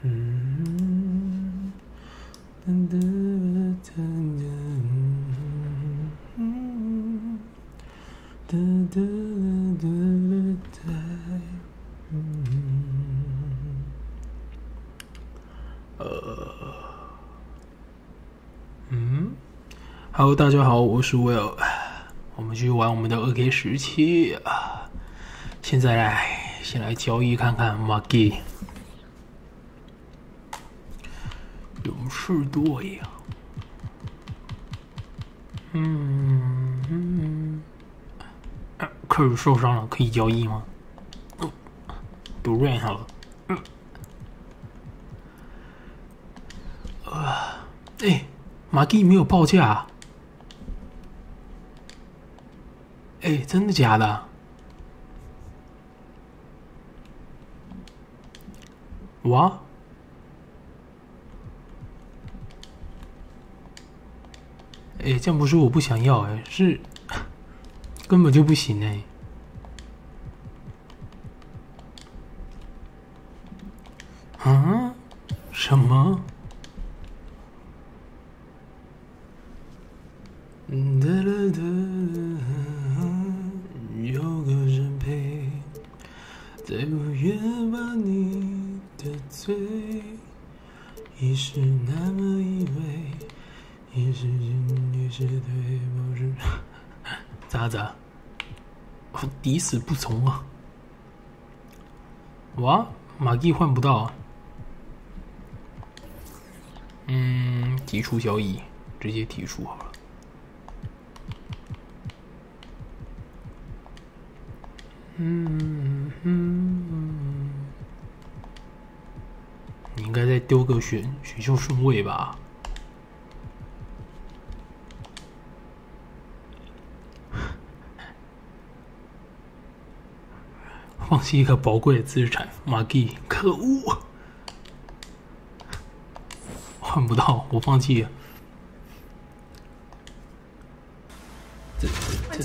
Hello， 大家好，我是 Will， 我们继续玩我们的2K17啊。现在先来交易看看 Maggie 勇士队呀。科尔受伤了，可以交易吗？不 rain 好了。马蒂没有报价啊！真的假的？哇！这样不是我不想要是根本就不行啊？什么？有个人陪，在不愿把你的罪，已是那么以为，也是进，也是退，不是咋？我抵死不从啊！哇，马蒂换不到啊！提出交易，直接提出好了。你应该再丢个选秀顺位吧？放弃一个宝贵的资产，马蒂，可恶！换不到，我放弃了。In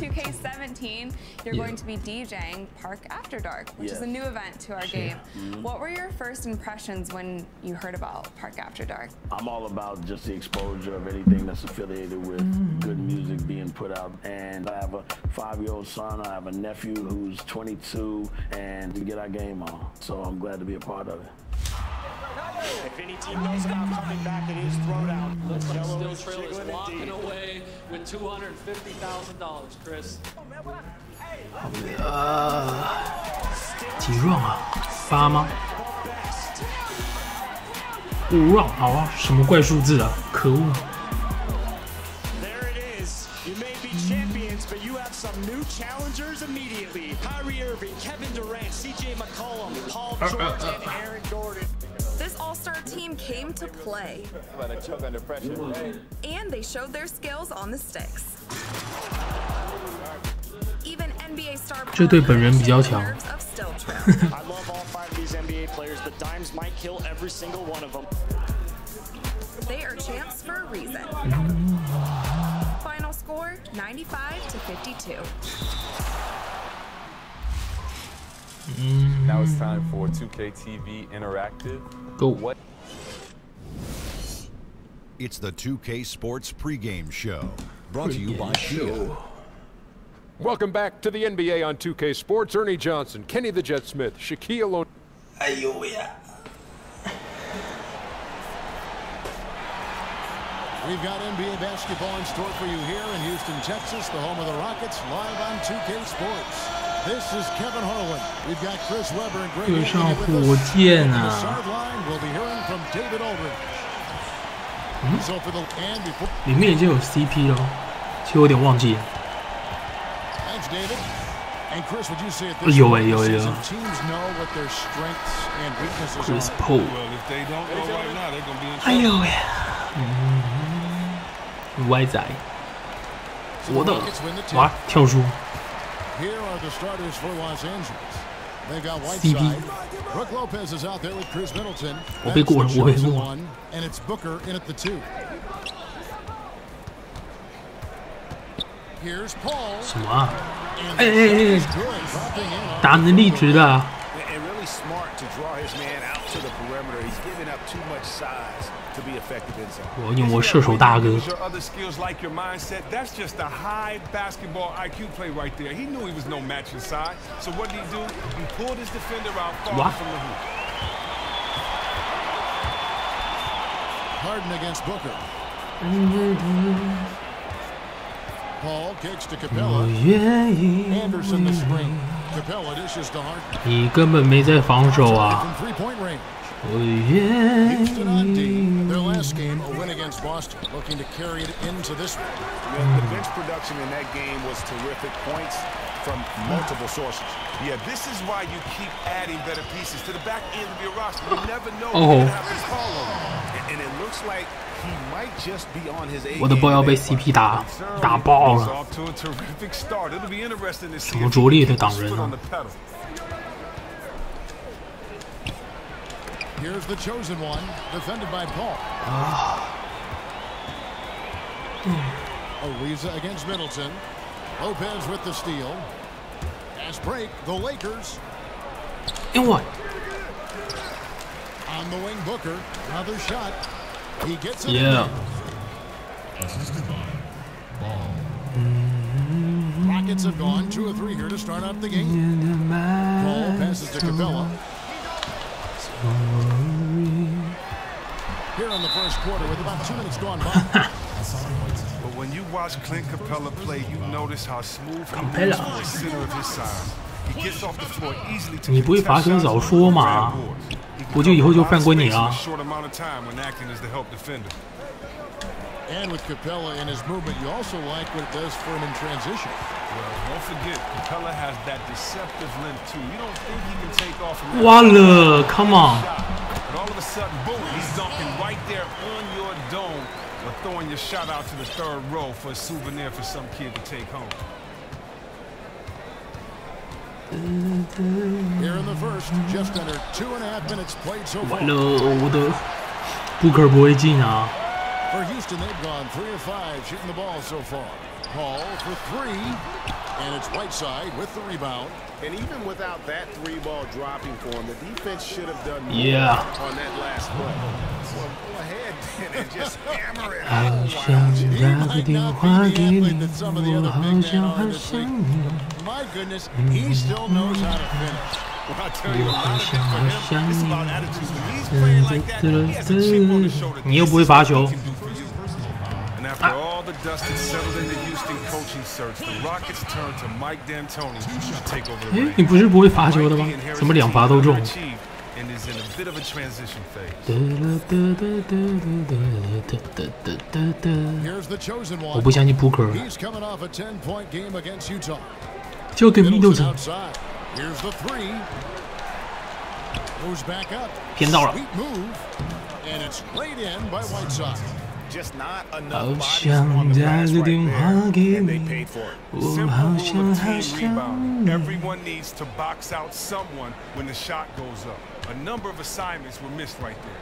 2K17, you're going to be DJing Park After Dark, which is a new event to our game. What were your first impressions when you heard about Park After Dark? I'm all about just the exposure of anything that's affiliated with good music being put out. And I have a 5-year-old son, I have a nephew who's 22, and we get our game on. So I'm glad to be a part of it. If any team knows about coming back, it is throwdown. Looks like Still Trail is walking away with $250,000, Chris. 几 run 啊？8吗？5 run 好啊，什么怪数字啊？可恶！ There it is. You may be champions, but you have some new challengers immediately. Kyrie Irving, Kevin Durant, CJ McCollum, Paul George, and Aaron Gordon. This all-star team came to play. And they showed their skills on the sticks. Even NBA star 这对本人比较强。I love all 5 of these NBA players. The dimes might kill every single one of them. They are champs for a reason. Final score 95-52. Now it's time for 2K TV Interactive. Go. What? It's the 2K Sports pregame show, brought to you by Kia. Welcome back to the NBA on 2K Sports. Ernie Johnson, Kenny the Jet Smith, Shaquille O'Neal. 哎呦喂呀！ We've got NBA basketball in store for you here in Houston, Texas, the home of the Rockets, live on 2K Sports. This is Kevin Harlan. We've got Chris Webber and Greg 对上火箭啊！ sideline. We'll be hearing from David Aldridge. So for the and before 里面已经有 CP 了，其实我有点忘记了。 Thanks, David. And Chris, would you say at this 有 teams know what their strengths and weaknesses Chris are? Paul。 Well, if they don't know right now, they're gonna be in trouble. 哎呦喂！歪仔，我的哇跳出 Here are the starters for Los Angeles. They got Whiteside. Brook Lopez is out there with Chris Middleton. 我被过了，我被过了。 And it's Booker in at the 2. Here's Paul. 什么啊？打能力值的啊！ really smart to draw his man out to the perimeter. He's giving up too much size to be effective inside. 我用我射手大哥。 Your other skills like your mindset, that's just a high basketball IQ play right there. He knew he was no match inside. So what did he do? He pulled his defender out far from the hoop. Harden against Booker. Paul kicks to Capella. Anderson the screen. Capella dishes to Harden. 你根本没在防守啊！ Houston on D. Their last game, a win against Boston, looking to carry it into this one. The bench production in that game was terrific. Points from multiple sources. Yeah, this is why you keep adding better pieces to the back end of your roster. You never know who's going to have this call over. And it looks like he might just be on his A. 我的 ball 要被 CP 打爆了。 Off to a terrific start. It'll be interesting to see 什么着力的挡人啊！ Here's the chosen one, defended by Paul. Ariza against Middleton. Lopez with the steal. Fast break, the Lakers. And what? On the wing, Booker. Another shot. He gets it. Yeah. Rockets have gone 2 or 3 here to start out the game. Paul passes to Capella. Here in the first quarter with about 2 minutes gone by. But when you watch Clint Capella play, you notice how smooth he moves from the center of his size. He gets off the floor easily to 你不会罚球早说嘛？不就以后就犯规你了？ short amount of time when acting as the help defender. And with Capella in his movement, you also like what it does for him in transition. Well, don't forget, Capella has that deceptive length too. You don't think he can take off from that. 哇了 ，Come on！ But all of a sudden, boom, he's dunking right there on your dome, or throwing your shot out to the third row for a souvenir for some kid to take home. Here in the first, just under 2.5 minutes played so far. 完了，我的 Booker 不会进啊！ For Houston, they've gone 3 of 5 shooting the ball so far. Paul for 3, and it's Whiteside with the rebound. And even without that 3-ball dropping for him, the defense should have done more on that last play. So go ahead and just hammer it. 好想打个电话给你，我好想好想你。 My goodness, he still knows how to finish. 我好想好想你。你又不会罚球。 And after all the dust had settled in the Houston coaching search, the Rockets turned to Mike D'Antoni to take over the reins. 你不是不会罚球的吗？怎么2罚都中？ And is in a bit of a transition phase. Here's the chosen one. 我不相信 Booker。 He's coming off a 10-point game against Utah. 交给 Middleton。 Here's the 3. Moves back up. 偏到了。 Sweet move, and it's laid in by Whiteside. Just not enough 好 bodies 想 on the 打 glass 个 right 电 there, 话给 and they 你， paid for it. 我好想好想你。 Everyone needs to box out someone when the shot goes up. A number of assignments were missed right there.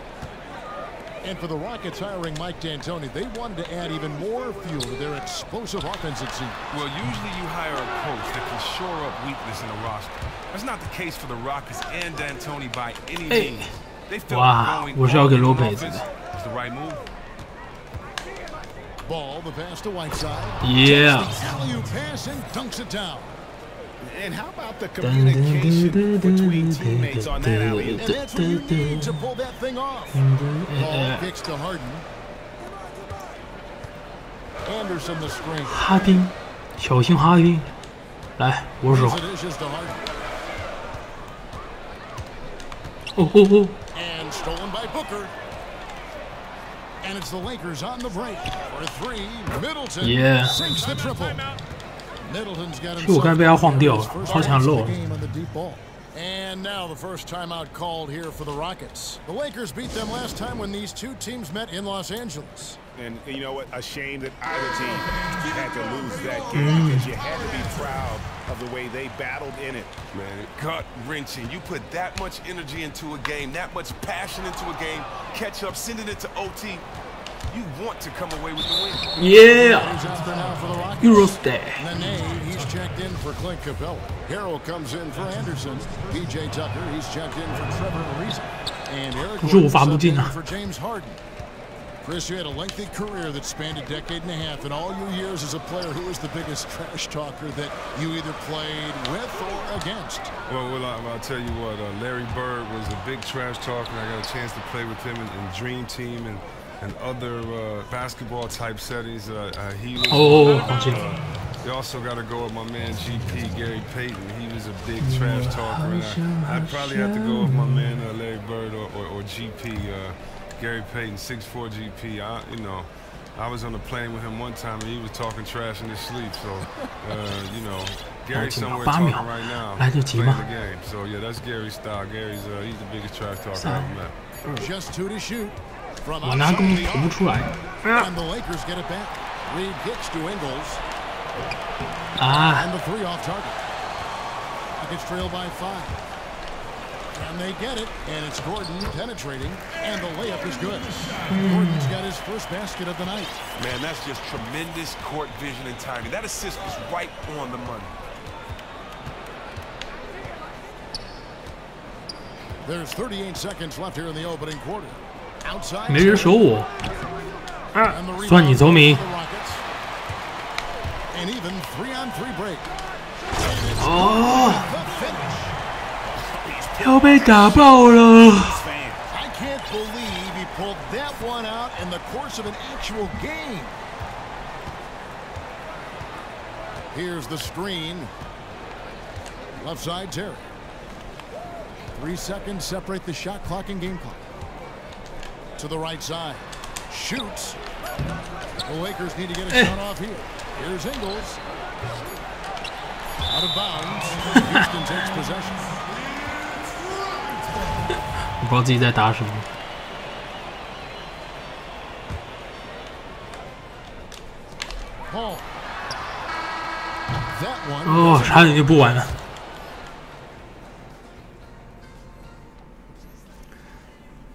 And for the Rockets hiring Mike D'Antoni, they wanted to add even more fuel to their explosive offensive team. Well, usually you hire a coach that can shore up weakness in a roster. That's not the case for the Rockets and D'Antoni by any means. They felt going all in on offense was the right move. Ball, the pass to Whiteside. Yeah. Alley-oop pass and dunks it down. And how about the communication between teammates on that alley-oop? And that's what you need to pull that thing off. Ball kicks to Harden. Anderson the screen. 哈丁，小心哈丁，来我手。哦哦哦。 And stolen by Booker. And it's the Lakers on the break for 3. Middleton sinks the triple. Middleton's got himself 我刚才被他晃掉了，好想漏。 And now the first timeout called here for the Rockets. The Lakers beat them last time when these two teams met in Los Angeles. And you know what? A shame that either team had to lose that game because you had to be proud of the way they battled in it. Man, gut-wrenching. You put that much energy into a game, that much passion into a game, catch up, sending it to OT. You want to come away with the win. Yeah. Eurostay. He's checked in for Clint Capella. Harrell comes in for Anderson. PJ Tucker, he's checked in for Trevor Ariza. And Eric for James Harden. Chris, you had a lengthy career that spanned a decade and a half. In all your years as a player, who was the biggest trash talker that you either played with or against? Well, I'll tell you what, Larry Bird was a big trash talker. I got a chance to play with him in Dream Team and other basketball type settings. He was. You also got to go with my man GP, Gary Payton. He was a big trash talker. And I'd probably have to go with my man Larry Bird or GP. Gary Payton, 6'4" GP. I was on the plane with him one time and he was talking trash in his sleep. So, Gary's somewhere talking right now, playing the game. So yeah, that's Gary's style. He's the biggest trash talker I've ever met. Just 2 to shoot. From 我拿根本投不出来。And the Lakers get it back. Reed kicks to Ingles. And the 3 off target. Nuggets trail by 5. And they get it, and it's Gordon penetrating, and the layup is good. Gordon's got his first basket of the night. Man, that's just tremendous court vision and timing. That assist was right on the money. There's 38 seconds left here in the opening quarter. Outside. 没人守我。算你聪明。 And even 3-on-3 break. 哦。 要被打爆了 I can't believe he pulled that one out in the course of an actual game. Here's the screen. Left side, Terry. 3 seconds separate the shot clock and game clock. To the right side. Shoots. The Lakers need to get a shot off here. Here's Ingles. Out of bounds. Houston takes possession. 我不知道自己在打什么。哦，差点就不玩了。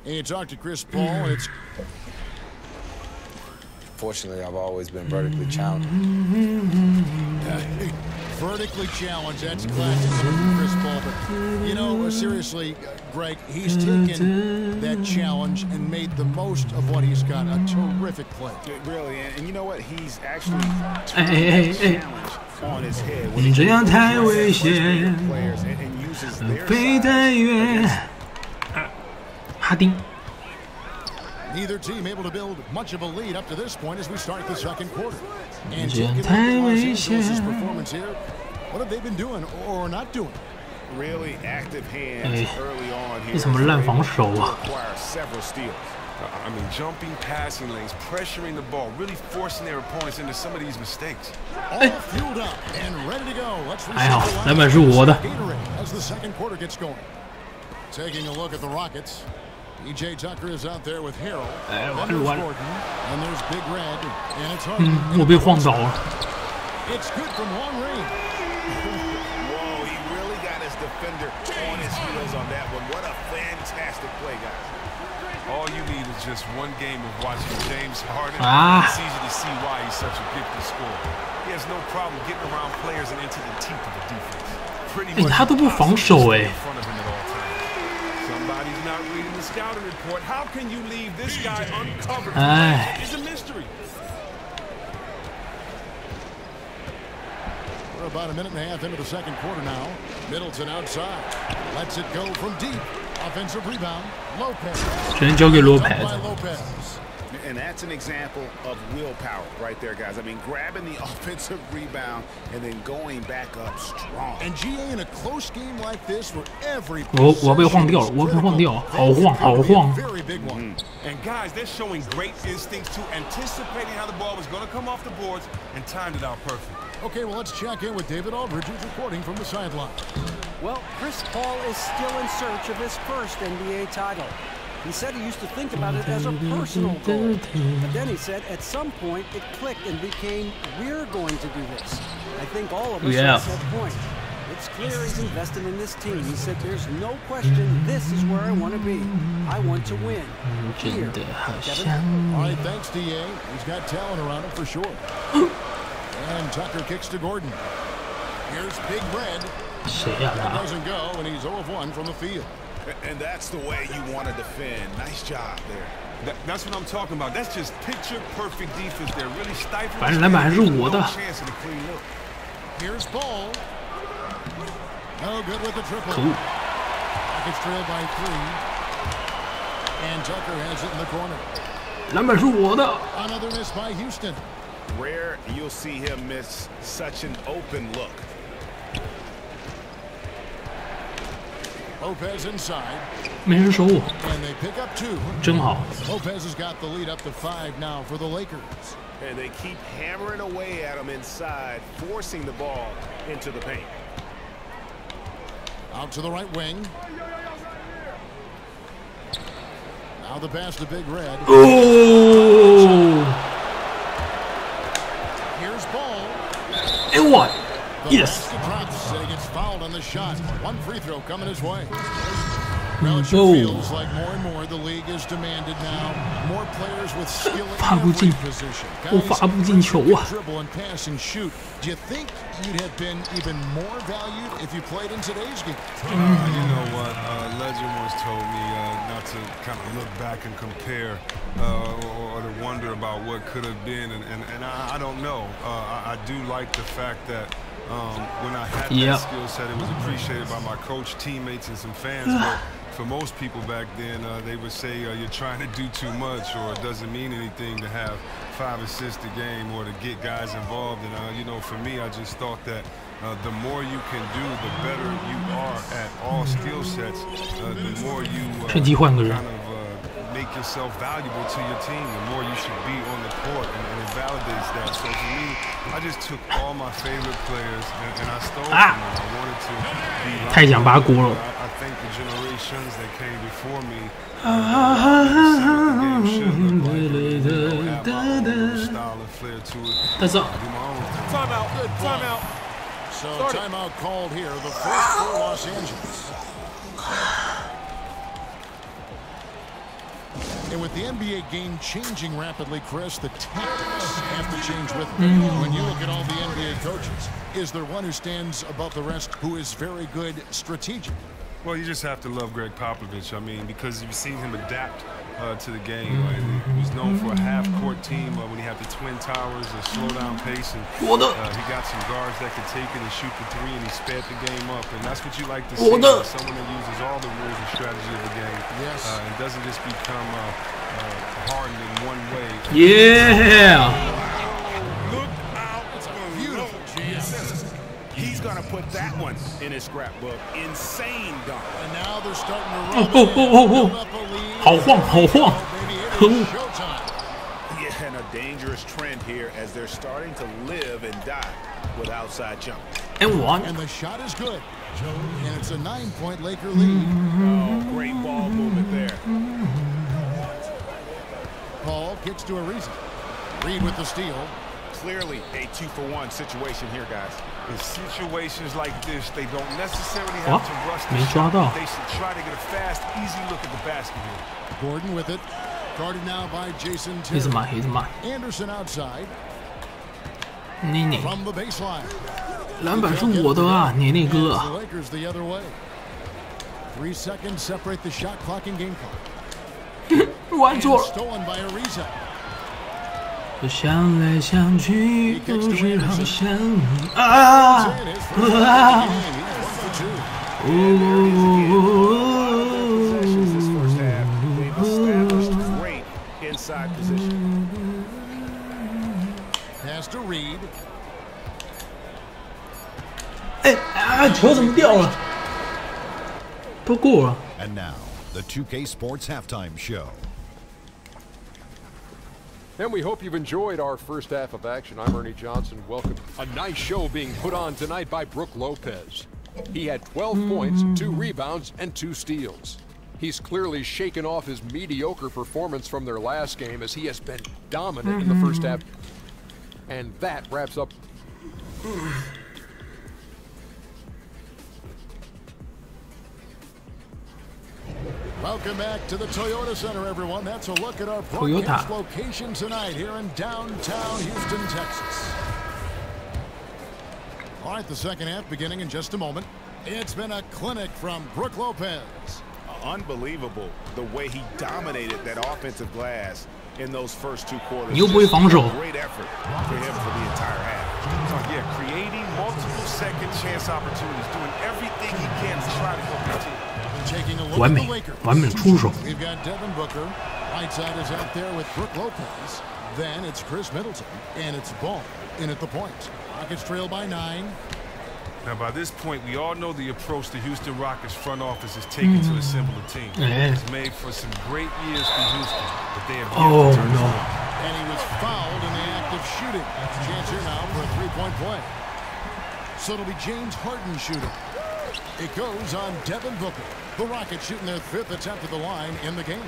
Hey, talk to Chris Paul. It's fortunately, I've always been vertically challenged. Vertically challenged, that's classic from Chris Paul. But, seriously, Greg, he's taken that challenge and made the most of what he's got. A terrific play. Really, and you know what? He's actually turned the challenge on his head. 你这样太危险，飞太远。哈丁。 Neither team able to build much of a lead up to this point as we start the second quarter. And performance here. What have they been doing or not doing? Really active hands early on here. 这什么烂防守啊 several steals. I mean, jumping passing lanes, pressuring the ball, really forcing their opponents into some of these mistakes. All fueled up and ready to go. Let's 还好篮板是我的。 As the second quarter gets going. Taking a look at the Rockets. PJ Tucker is out there with Harrell. And there's Gordon. And there's Big Red. And it's Harden. 我被晃倒了。 It's good from long range. Whoa, he really got his defender on his heels on that one. What a fantastic play, guys. All you need is just one game of watching James Harden. It's easy to see why he's such a gifted scorer. He has no problem getting around players and into the teeth of the defense. Pretty much 他都不防守哎。 Somebody's not reading the scouting report. How can you leave this guy uncovered? It's a mystery. We're about a minute and a half into the second quarter now. Middleton outside. Lets it go from deep. Offensive rebound. Lopez. 全交给罗佩。 And that's an example of willpower right there, guys. I mean, grabbing the offensive rebound and then going back up strong. And GA in a close game like this where every 我被晃掉了，我被晃掉，好晃，好晃。 Very big one. And guys, they're showing great instincts too, anticipating how the ball was going to come off the boards and timed it out perfect. Okay, well, let's check in with David Aldridge, who's reporting from the sideline. Well, Chris Paul is still in search of his first NBA title. He said he used to think about it as a personal goal. But then he said at some point it clicked and became, we're going to do this. I think all of us at that point. It's clear he's invested in this team. He said, "There's no question. This is where I want to be. I want to win." Here, Kevin. All right, thanks, DA. He's got talent around him for sure. And Tucker kicks to Gordon. Here's Big Red. That doesn't go, and he's 0 of 1 from the field. And that's the way you want to defend. Nice job there. That's what I'm talking about. That's just picture perfect defense. They're really stifling. 反正篮板还是我的。 Here's Ball. No good with the triple. Cool. Rockets trail by 3. And Tucker has it in the corner. 篮板是我的。 Another miss by Houston. Rare you'll see him miss such an open look. Lopez inside. 没人守我。 And they pick up 2. 真好。 Lopez has got the lead up to 5 now for the Lakers. And they keep hammering away at him inside, forcing the ball into the paint. Out to the right wing. Now the pass to Big Red. Oh! Here's Ball. And what? The Yes. drops, and he gets fouled on the shot. 1 free throw coming his way. Well, it sure feels like more and more the league is demanded now. More players with skill in every position. Guys, dribble and pass and shoot. Do you think you'd have been even more valued if you played in today's game? You know what? Legend once told me not to kind of look back and compare or to wonder about what could have been. And I don't know. I do like the fact that when I had that skill set, it was appreciated by my coach, teammates, and some fans. But for most people back then, they would say you're trying to do too much, or it doesn't mean anything to have 5 assists a game or to get guys involved. And you know, for me, I just thought that the more you can do, the better you are at all skill sets. The more you kind of make yourself valuable to your team, the more you should be on the court, and it validates that. So for me, I just took all my favorite players and I stole from them. I wanted to be like I think the generations that came before me style and flair to it. That's all. Timeout. Good timeout. So timeout called here, the first for Los Angeles. And with the NBA game changing rapidly, Chris, the tactics have to change with it. When you look at all the NBA coaches, is there one who stands above the rest who is very good strategic? Well, you just have to love Greg Popovich. I mean, because you've seen him adapt to the game. He was known for a half-court team when he had the Twin Towers, a slow-down pace, and he got some guards that could take it and shoot the 3, and he sped the game up. And that's what you like to see, someone that uses all the rules and strategy of the game, and doesn't just become hardened in one way. Yeah! Look out. It's a beautiful chance. He's going to put that one in his scrapbook. Insane dunk. And now they're starting to run up a lead. 好晃，好晃，可恶！ Yeah, and a dangerous trend here as they're starting to live and die with outside jump. And one. And the shot is good. And it's a 9-point Laker lead. Oh, great ball movement there. Paul kicks to Ariza. Reed with the steal. Clearly a 2-for-1 situation here, guys. In situations like this, they don't necessarily have to rush the shot. They should try to get a fast, easy look at the basket here. Gordon with it. Guarded now by Jason Terry. Anderson outside. From the baseline. 篮板是我的啊，捏捏哥。 The Lakers the other way. 3 seconds separate the shot clock and game clock. 玩错了。 Stolen by Ariza. 我想来想去，都是好想你啊！Pass to Reed. 哎啊！球怎么掉了？不过了。 And now, the 2K Sports Halftime Show. And we hope you've enjoyed our first half of action. I'm Ernie Johnson. Welcome. A nice show being put on tonight by Brook Lopez. He had 12 points, 2 rebounds, and 2 steals. He's clearly shaken off his mediocre performance from their last game as he has been dominant in the first half. And that wraps up. Welcome back to the Toyota Center, everyone. That's a look at our broadcast location tonight here in downtown Houston, Texas. All right, the second half beginning in just a moment. It's been a clinic from Brook Lopez. Unbelievable the way he dominated that offensive glass in those first 2 quarters. Great effort for him for the entire half. Yeah, creating multiple second chance opportunities, doing everything he can to try to help his team. Taking a look at the Lakers. We've got Devin Booker. Whiteside is out there with Brook Lopez. Then it's Chris Middleton, and it's Ball in at the point. Rockets trail by 9. Now, by this point, we all know the approach the Houston Rockets front office is taking to assemble a team. It's made for some great years for Houston, but they have yet to turn this around. And he was fouled in the act of shooting. Chance here now for a 3-point play. So it'll be James Harden shooting. It goes on Devin Booker. The Rockets shooting their 5th attempt at the line in the game.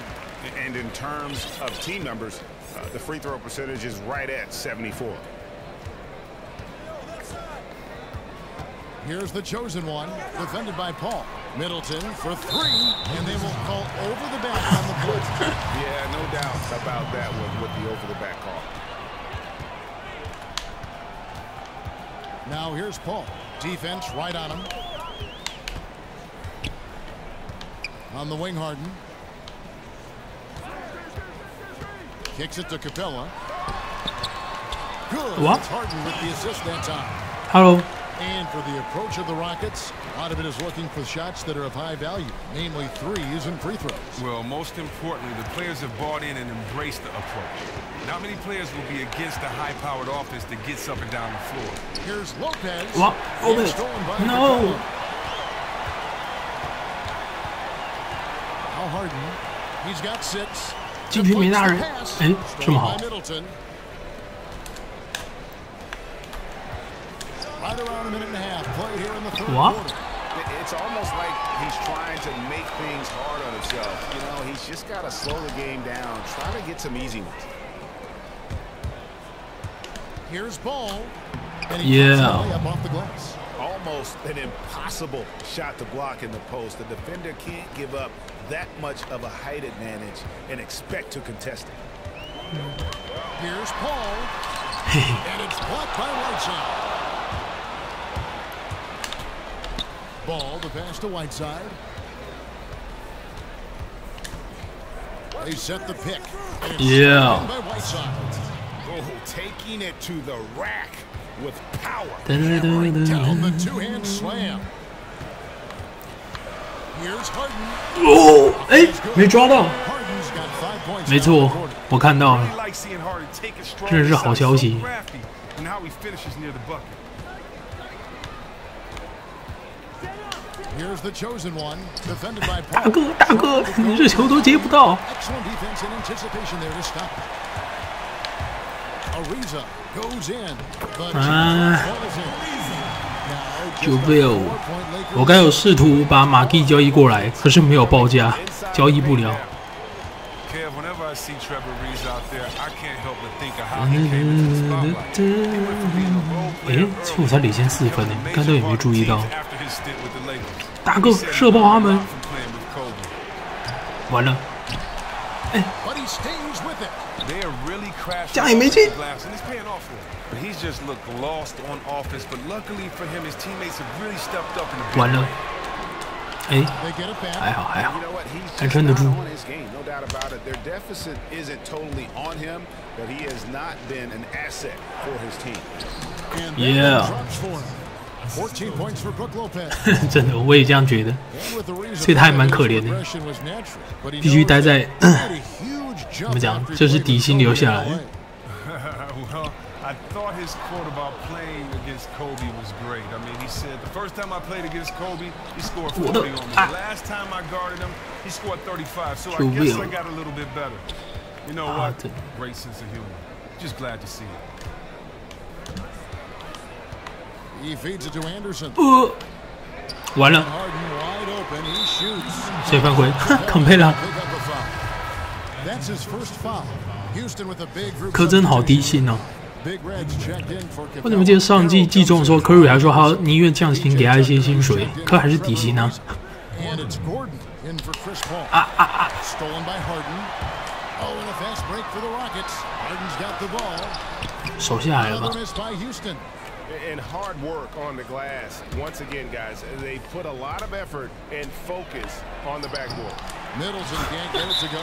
And in terms of team numbers, the free throw percentage is right at 74. Here's the chosen one, defended by Paul. Middleton for 3, and they will call over the back on the play. Yeah, no doubt about that one with the over the back call. Now here's Paul. Defense right on him. On the wing, Harden. Kicks it to Capella. Good. What? It's Harden with the assist that time. Hello. And for the approach of the Rockets, a lot of it is looking for shots that are of high value, namely threes and free throws. Well, most importantly, the players have bought in and embraced the approach. Not many players will be against the high-powered offense that gets up and down the floor. Here's Lopez. What? No. Now Harden. He's got 6. 禁区没大人，哎，这么好。 Right around a minute and a half play here in the third what? quarter. It's almost like he's trying to make things hard on himself. You know, he's just got to slow the game down, try to get some easy ones. Here's Ball. And he up off the glass. Almost an impossible shot to block in the post. The defender can't give up that much of a height advantage and expect to contest it. Here's Paul. And it's blocked by Whiteside. Ball, the pass to Whiteside. They set the pick. Yeah. By Whiteside. Oh, taking it to the rack with power. Down the two-hand slam. Here's Harden. 哦，哎，没抓到。没错，我看到了，这是好消息。 Here's the chosen one, defended by 大哥，大哥，你这球都接不到。 Excellent defense and anticipation there to stop. Ariza goes in, but 就被我刚有试图把马蒂交易过来，可是没有报价，交易不了。哎，我才领先4分呢，刚才也没注意到。 大哥，射爆他们！完了，哎，家也没进。完了，哎，还好还好，还撑得住。 Yeah. 14 points for Brook Lopez. 真的，我也这样觉得。所以他还蛮可怜的，必须待在怎么讲，就是底薪留下来。 I thought his quote about playing against Kobe was great. I mean, he said, the first time I played against Kobe, he scored 40 on me. The last time I guarded him, he scored 35. So I guess I got a little bit better. You know what? Great sense of humor. Just glad to see it. He feeds it to Anderson. 完了，谁犯规？坎佩拉。科真好低薪哦。 我怎么记得上季季中的时候，科瑞还说他宁愿降薪给他一些薪水，可还是底薪啊。In for Chris Paul. Stolen by Harden. Oh, and a fast break for the Rockets. Harden's got the ball. 手下来了吧 Another miss by Houston. And hard work on the glass. Once again, guys, they put a lot of effort and focus on the backboard. Middleton can't get it to go.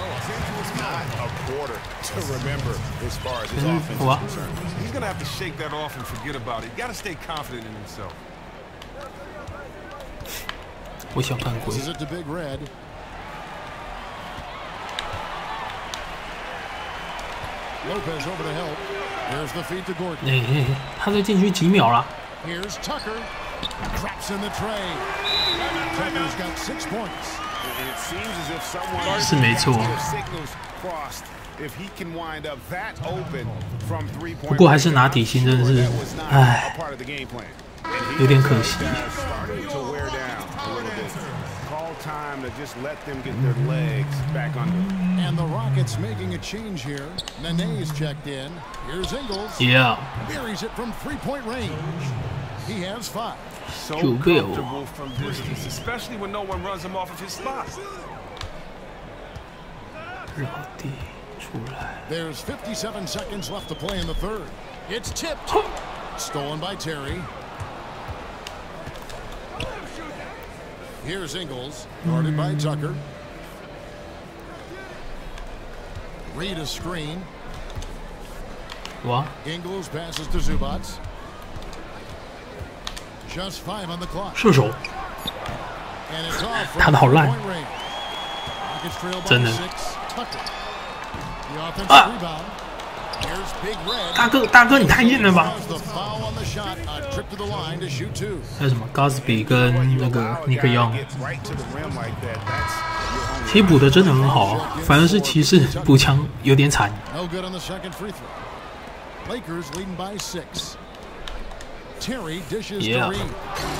Not a quarter to remember as far as his offense is concerned. He's going to have to shake that off and forget about it. You got to stay confident in himself. 我想看鬼。 This is it to Big Red. Lopez over to help. Here's the feed to Gordon. 他在禁区几秒了 Here's Tucker. Drops in the tray. Tucker's got 6 points. It seems as if someone 是没错 signals crossed. If he can wind up that open from 3-point. 不过还是拿底薪真的是，唉，有点可惜。 Time to just let them get their legs back under. And the Rockets making a change here. Nene's checked in. Here's Ingles. Yeah. Buries it from 3-point range. He has 5. So comfortable from distance, especially when no one runs him off of his spot. There's 57 seconds left to play in the third. It's tipped. Stolen by Terry. Here's Ingles, guarded by Tucker. Read a screen. What? Ingles passes to Zubac. Just 5 on the clock. 射手，打得好烂，真的。啊！大哥，你太硬了吧！还有什么 Gosby 跟那个尼克杨，其实补的真的很好，反而是骑士补强有点惨。Yeah.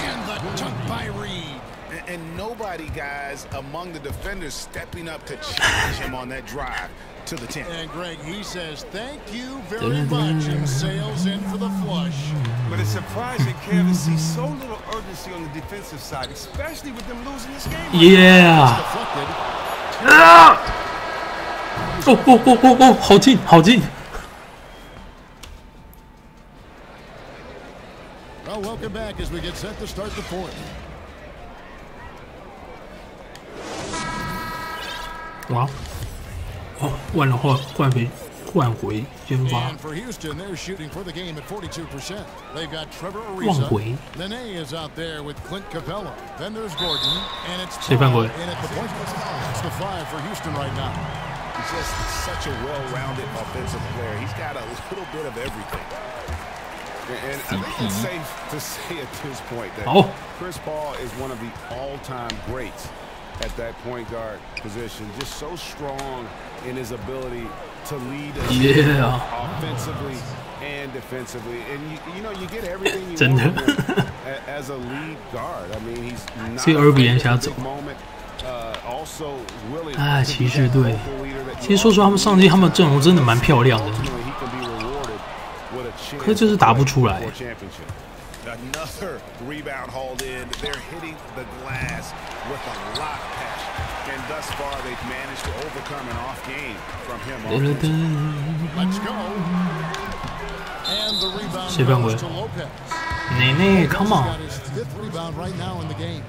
And the dunk by Reed. And nobody, guys, among the defenders stepping up to challenge him on that drive to the 10. And Greg, he says, thank you very much, and sails in for the flush. But it's surprising, Kev, to see so little urgency on the defensive side, especially with them losing this game. Yeah. 啊！哦，好近，好近。 Well, welcome back as we get set to start the fourth. 哇！哦，换了换回先发。 And for Houston, they're shooting for the game at 42%. They've got Trevor Ariza. Nene is out there with Clint Capella. Then there's Gordon, and it's Paul in at the point. It's the 5 for Houston right now. He's just such a well-rounded offensive player. He's got a little bit of everything. And I think it's safe to say at this point that Chris Paul is one of the all-time greats at that point guard position. Just so strong in his ability to lead a team offensively and defensively. And you know, you get everything you want as a lead guard. I mean, he's not a big moment. Also willing. 哎，骑士队，其实说实话，他们上季他们阵容真的蛮漂亮的。 可就是打不出来。 Another rebound hauled in. They're hitting the glass with a lot of passion, and thus far they've managed to overcome an off game from him. Let's go. And the rebound goes to Lopez. Nene, come on. He's got his 5th rebound right now in the game.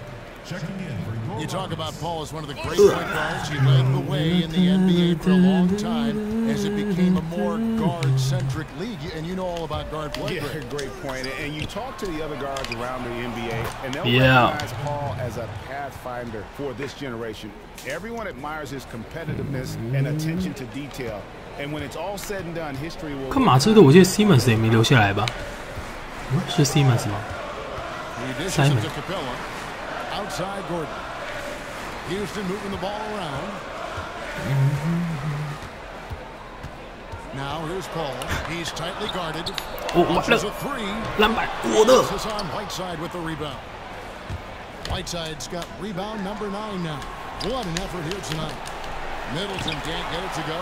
You talk about Paul as one of the great point guards. He led the way in the NBA for a long time as it became a more guard-centric league. And you know all about guard play. Yeah, great point. And you talk to the other guards around the NBA, and they'll recognize Paul as a pathfinder for this generation. Everyone admires his competitiveness and attention to detail. And when it's all said and done, history will. 看马刺队，我记得 Simmons 也没留下来吧？是 Simmons 吗 ？Simon。 Outside Gordon. Houston moving the ball around. Now here's Paul. He's tightly guarded. Launches a 3. This is on Whiteside with the rebound. Whiteside's got rebound number 9 now. What an effort here tonight. Middleton can't get it to go.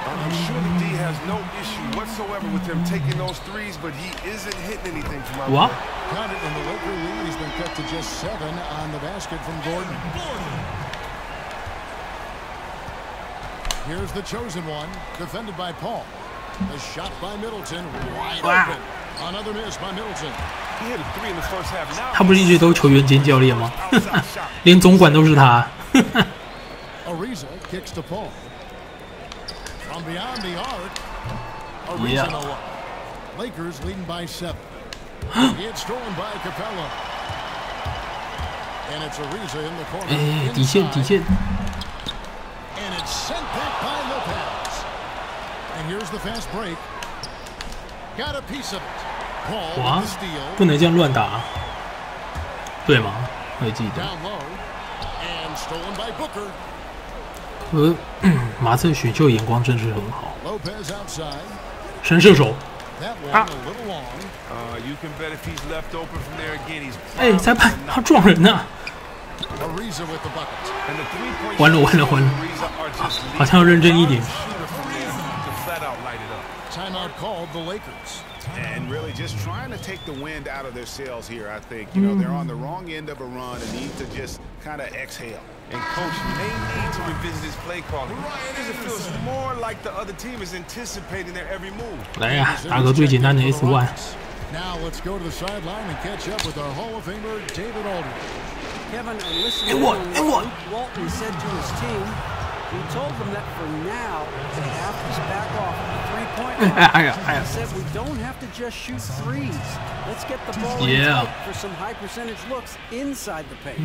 I'm sure the D has no issue whatsoever with him taking those threes, but he isn't hitting anything from out there. Got it in the local league. He's been cut to just 7 on the basket from Gordon. Here's the chosen one, defended by Paul. The shot by Middleton, wide open. Another miss by Middleton. He hit a 3 in the first half. 他不是一直都球员兼教练吗？连总管都是他。Ariza kicks to Paul. From beyond the arc. Ariza no one. Lakers leading by 7. It's stolen by Capella. And it's Ariza in the corner. 哎，底线。 And it's sent back by Lopez. And here's the fast break. Got a piece of it. Paul with the steal. 不能这样乱打，对吗？我记得。 Down low. And stolen by Booker. 马刺选秀眼光真是很好。 Lopez outside. 神射手。 That one a little long. You can bet if he's left open from there again, he's. 哎，裁判，他撞人呐！ Ariza with the bucket. 完了，好像要认真一点。 Timeout called the Lakers. And really just trying to take the wind out of their sails here, I think. You know, they're on the wrong end of a run and need to just kind of exhale. And coach may need to revisit his play calling because it feels more like the other team is anticipating their every move. 来呀，打个最简单的 S1。 Now let's go to the sideline and catch up with our Hall of Famer David Aldridge. Kevin, and listen to what Luke Walton said to his team. He told them that for now they have to back off the three-point line. He said we don't have to just shoot threes. Let's get the ball in tight for some high-percentage looks inside the paint.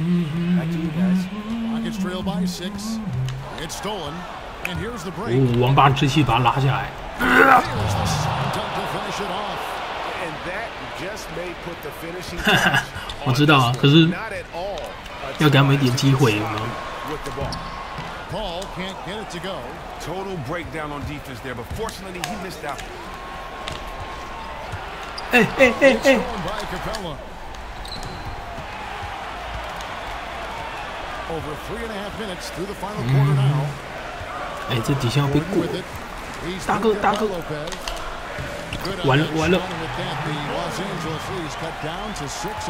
Back to you guys. Rockets trail by 6. It's stolen, and here's the break. 王八之气把他拉下来。 Here's the slam dunk to finish it off. And that just may put the finishing touch 我知道啊，可是要给他们一点机会，有没有？ with the ball. Paul can't get it to go. Total breakdown on defense there, but fortunately he missed out. Stolen by Capella. Over 3.5 minutes through the final quarter now. 哎，这底下要被过。大哥，完了。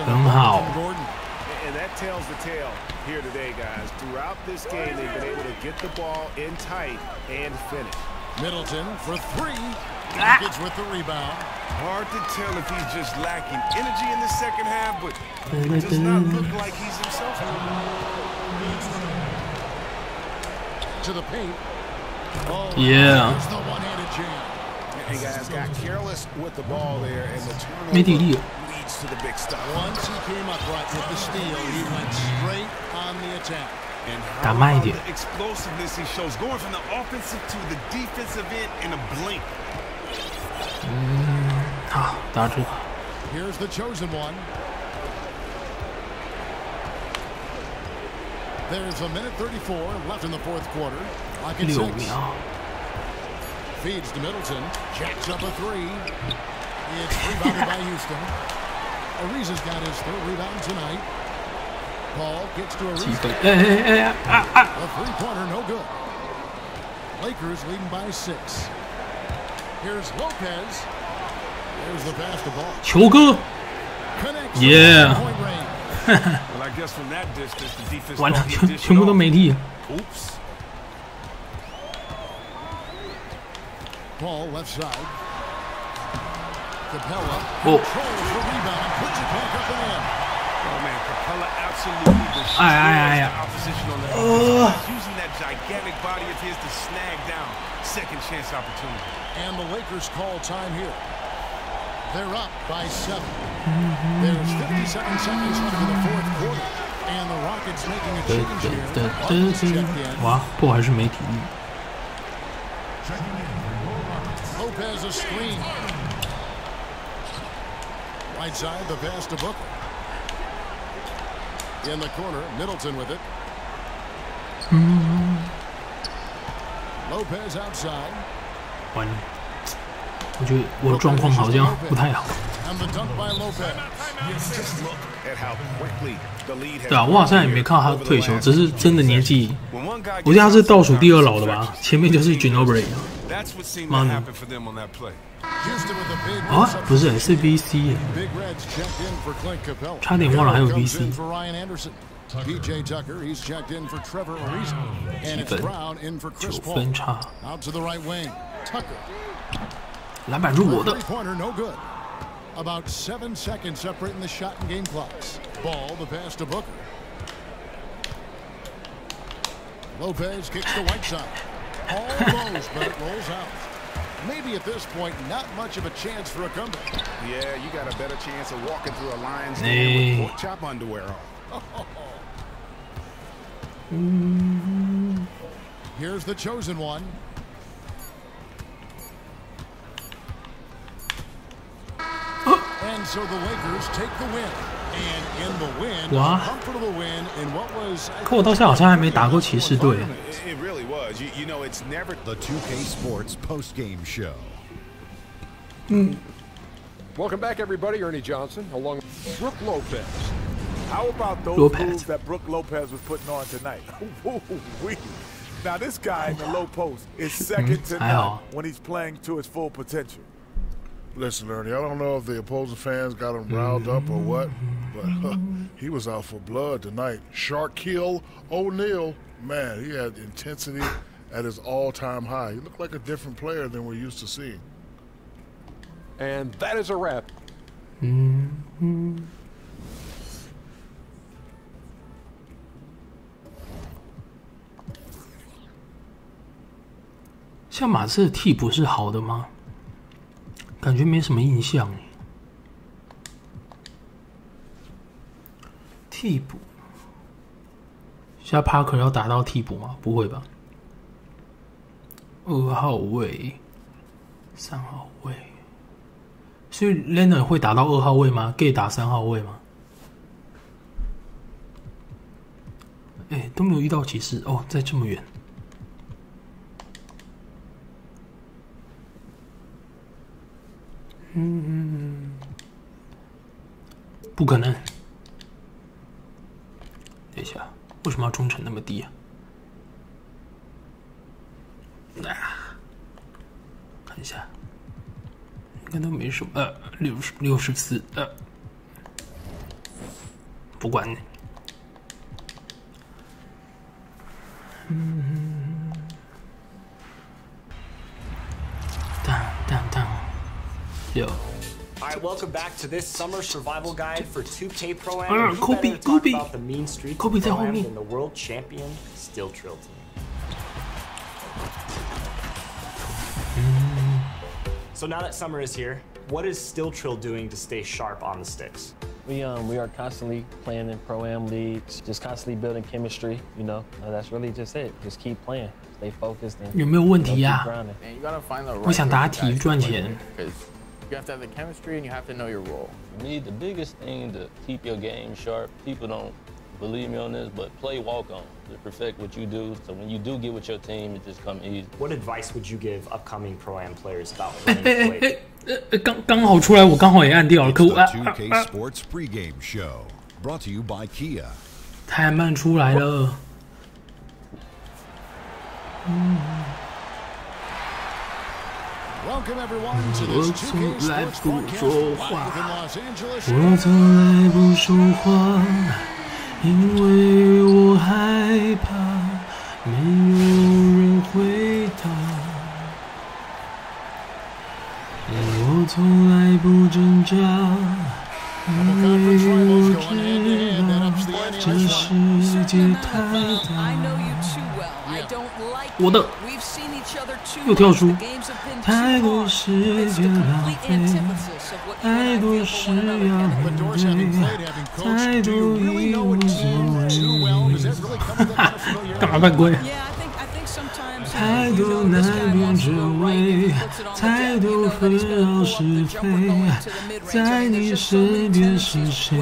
很好。 And that tells the tale here today, guys. Throughout this game, they've been able to get the ball in tight and finish. Middleton for 3. Rockets with the rebound. Hard to tell if he's just lacking energy in the second half, but it does not look like he's himself. To the paint. Oh, yeah. Here's the one-handed jam. And guys got careless with the ball there, and the turnover leads to the big stuff. Once he came upright with the steal, he went straight on the attack. And how about the explosiveness he shows, going from the offensive to the defensive end in a blink. 好，打住。 Here's the chosen one. There's a minute 34 left in the fourth quarter. Lock it 6. Feeds to Middleton. Jacks up a 3. It's rebounded by Houston. Ariza's got his third rebound tonight. Paul gets to Ariza. A three-pointer, no good. Lakers leading by 6. Here's Lopez. There's the pass to ball. 球哥 ，Yeah. Well, I guess from that distance, the defense 完了，全部都没力。 Oops. Paul left side. Capella controls the rebound, puts it back up and in. Oh man, Capella absolutely destroys the opposition on that. He's using that gigantic body of his to snag down second chance opportunity. And the Lakers call time here. They're up by 7. There's 57 seconds left in the fourth quarter, and the Rockets making a change here. 哇，破还是没体力。 Lopez a screen. Right side, the pass to Booker. In the corner, Middleton with it. Lopez outside. 完了，我觉得我的状况好像不太好。 And the dunk by Lopez. Just look at how quickly the lead has 对啊，我好像也没看到他退休，只是真的年纪，我觉得他是倒数第2老的吧，前面就是 Ginobili。妈的！啊，不是，是 VC 耶，差点忘了还有 VC。PJ Tucker, he's checked in for Trevor Ariza. And it's Brown in for Chris Paul. Out to the right wing. Tucker. 篮板是我的。 Three-pointer, no good. About 7 seconds separating the shot and game clocks. Ball, the pass to Booker. Lopez kicks to Whiteside. Almost, but it rolls out. Maybe at this point, not much of a chance for a comeback. Yeah, you got a better chance of walking through a lion's den with pork chop underwear on. Here's the chosen one. And so the Lakers take the win. And in the win, a comfortable win in what was. 可我到现在好像还没打过骑士队。It really was. You know, it's never the 2K Sports post-game show. Welcome back, everybody. Ernie Johnson, along with Brook Lopez. How about those moves that Brook Lopez was putting on tonight? Now, this guy in the low post is second to none when he's playing to his full potential. Listen, Ernie, I don't know if the opposing fans got him riled up or what, but he was out for blood tonight. Shaquille O'Neal, man, he had intensity at his all-time high. He looked like a different player than we're used to seeing. And that is a wrap. 像马刺的替补是好的吗？感觉没什么印象。替补，现在帕克要打到替补吗？不会吧。2号位、3号位，所以 Leonard 会打到2号位吗 ？Gay 打3号位吗？哎，都没有遇到骑士哦，在这么远。不可能！等一下，为什么要忠诚那么低啊？看一下，应该都没什么。64，不管你。当。Yo. All right, welcome back to this summer survival guide for 2K Pro Am. Kobe about the mean streak Kobe在后面 and the world champion Still Trill team. So now that summer is here, what is Still Trill doing to stay sharp on the sticks? We are constantly playing in Pro-Am leagues, just constantly building chemistry, you know. That's really just it. Just keep playing, stay focused. 有没有问题呀？我想打体育赚钱。You have to have the chemistry and you have to know your role. For me, the biggest thing to keep your game sharp, people don't believe me on this, but play walk-on. To perfect what you do, so when you do get with your team, it just comes easy. What advice would you give upcoming Pro-Am players about playing play? 刚好出来，我刚好也按掉了，可恶！ 2K Sports pregame show brought to you by Kia. 太慢出来了。我从来不说话，我从来不说话，因为我害怕没有人回答。我从来不挣扎，因为我知道这世界太大。我的。又跳出，太多时间浪费，太多事要面对，太多已无所谓。干嘛犯规？太多难辨真伪，太多纷扰是非，在你身边是谁？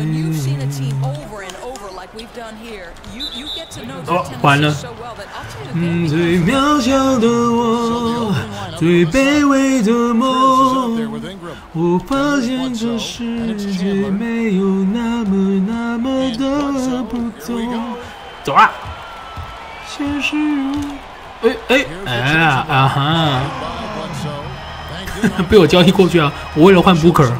哦，完了。最渺小的我，最卑微的梦，我发现这世界没有那么的不同。走啊！现实哈！被我交易过去啊！我为了换 Booker。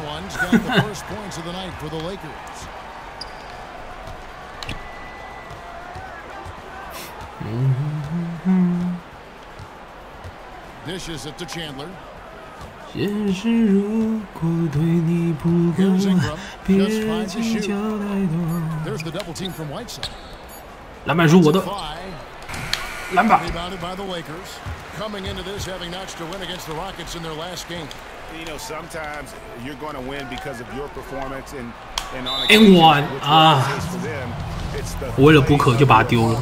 dishes it to Chandler. 现实如果对你不够，别计较太多。 There's the double team from Whiteside. 篮板是我的，篮板。 Rebounded by the Lakers. Coming into this, having notched a win against the Rockets in their last game. You know, sometimes you're going to win because of your performance and on N1 啊，为了不可就把它丢了。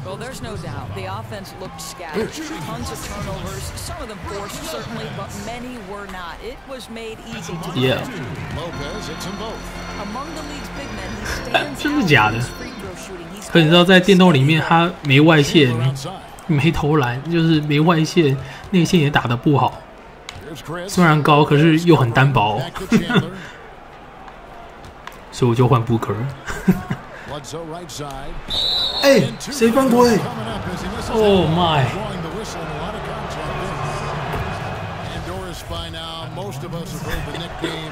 Well, there's no doubt the offense looked scattered. Tons of turnovers, some of them forced certainly, but many were not. It was made easy to do. Yeah. Lopez hits them both. Among the league's big men, he stands 真的假的？可你知道在电动里面他没外线，没投篮，就是没外线，内线也打得不好。虽然高，可是又很单薄。所以我就换 Booker。哎，谁犯规 ？Oh my！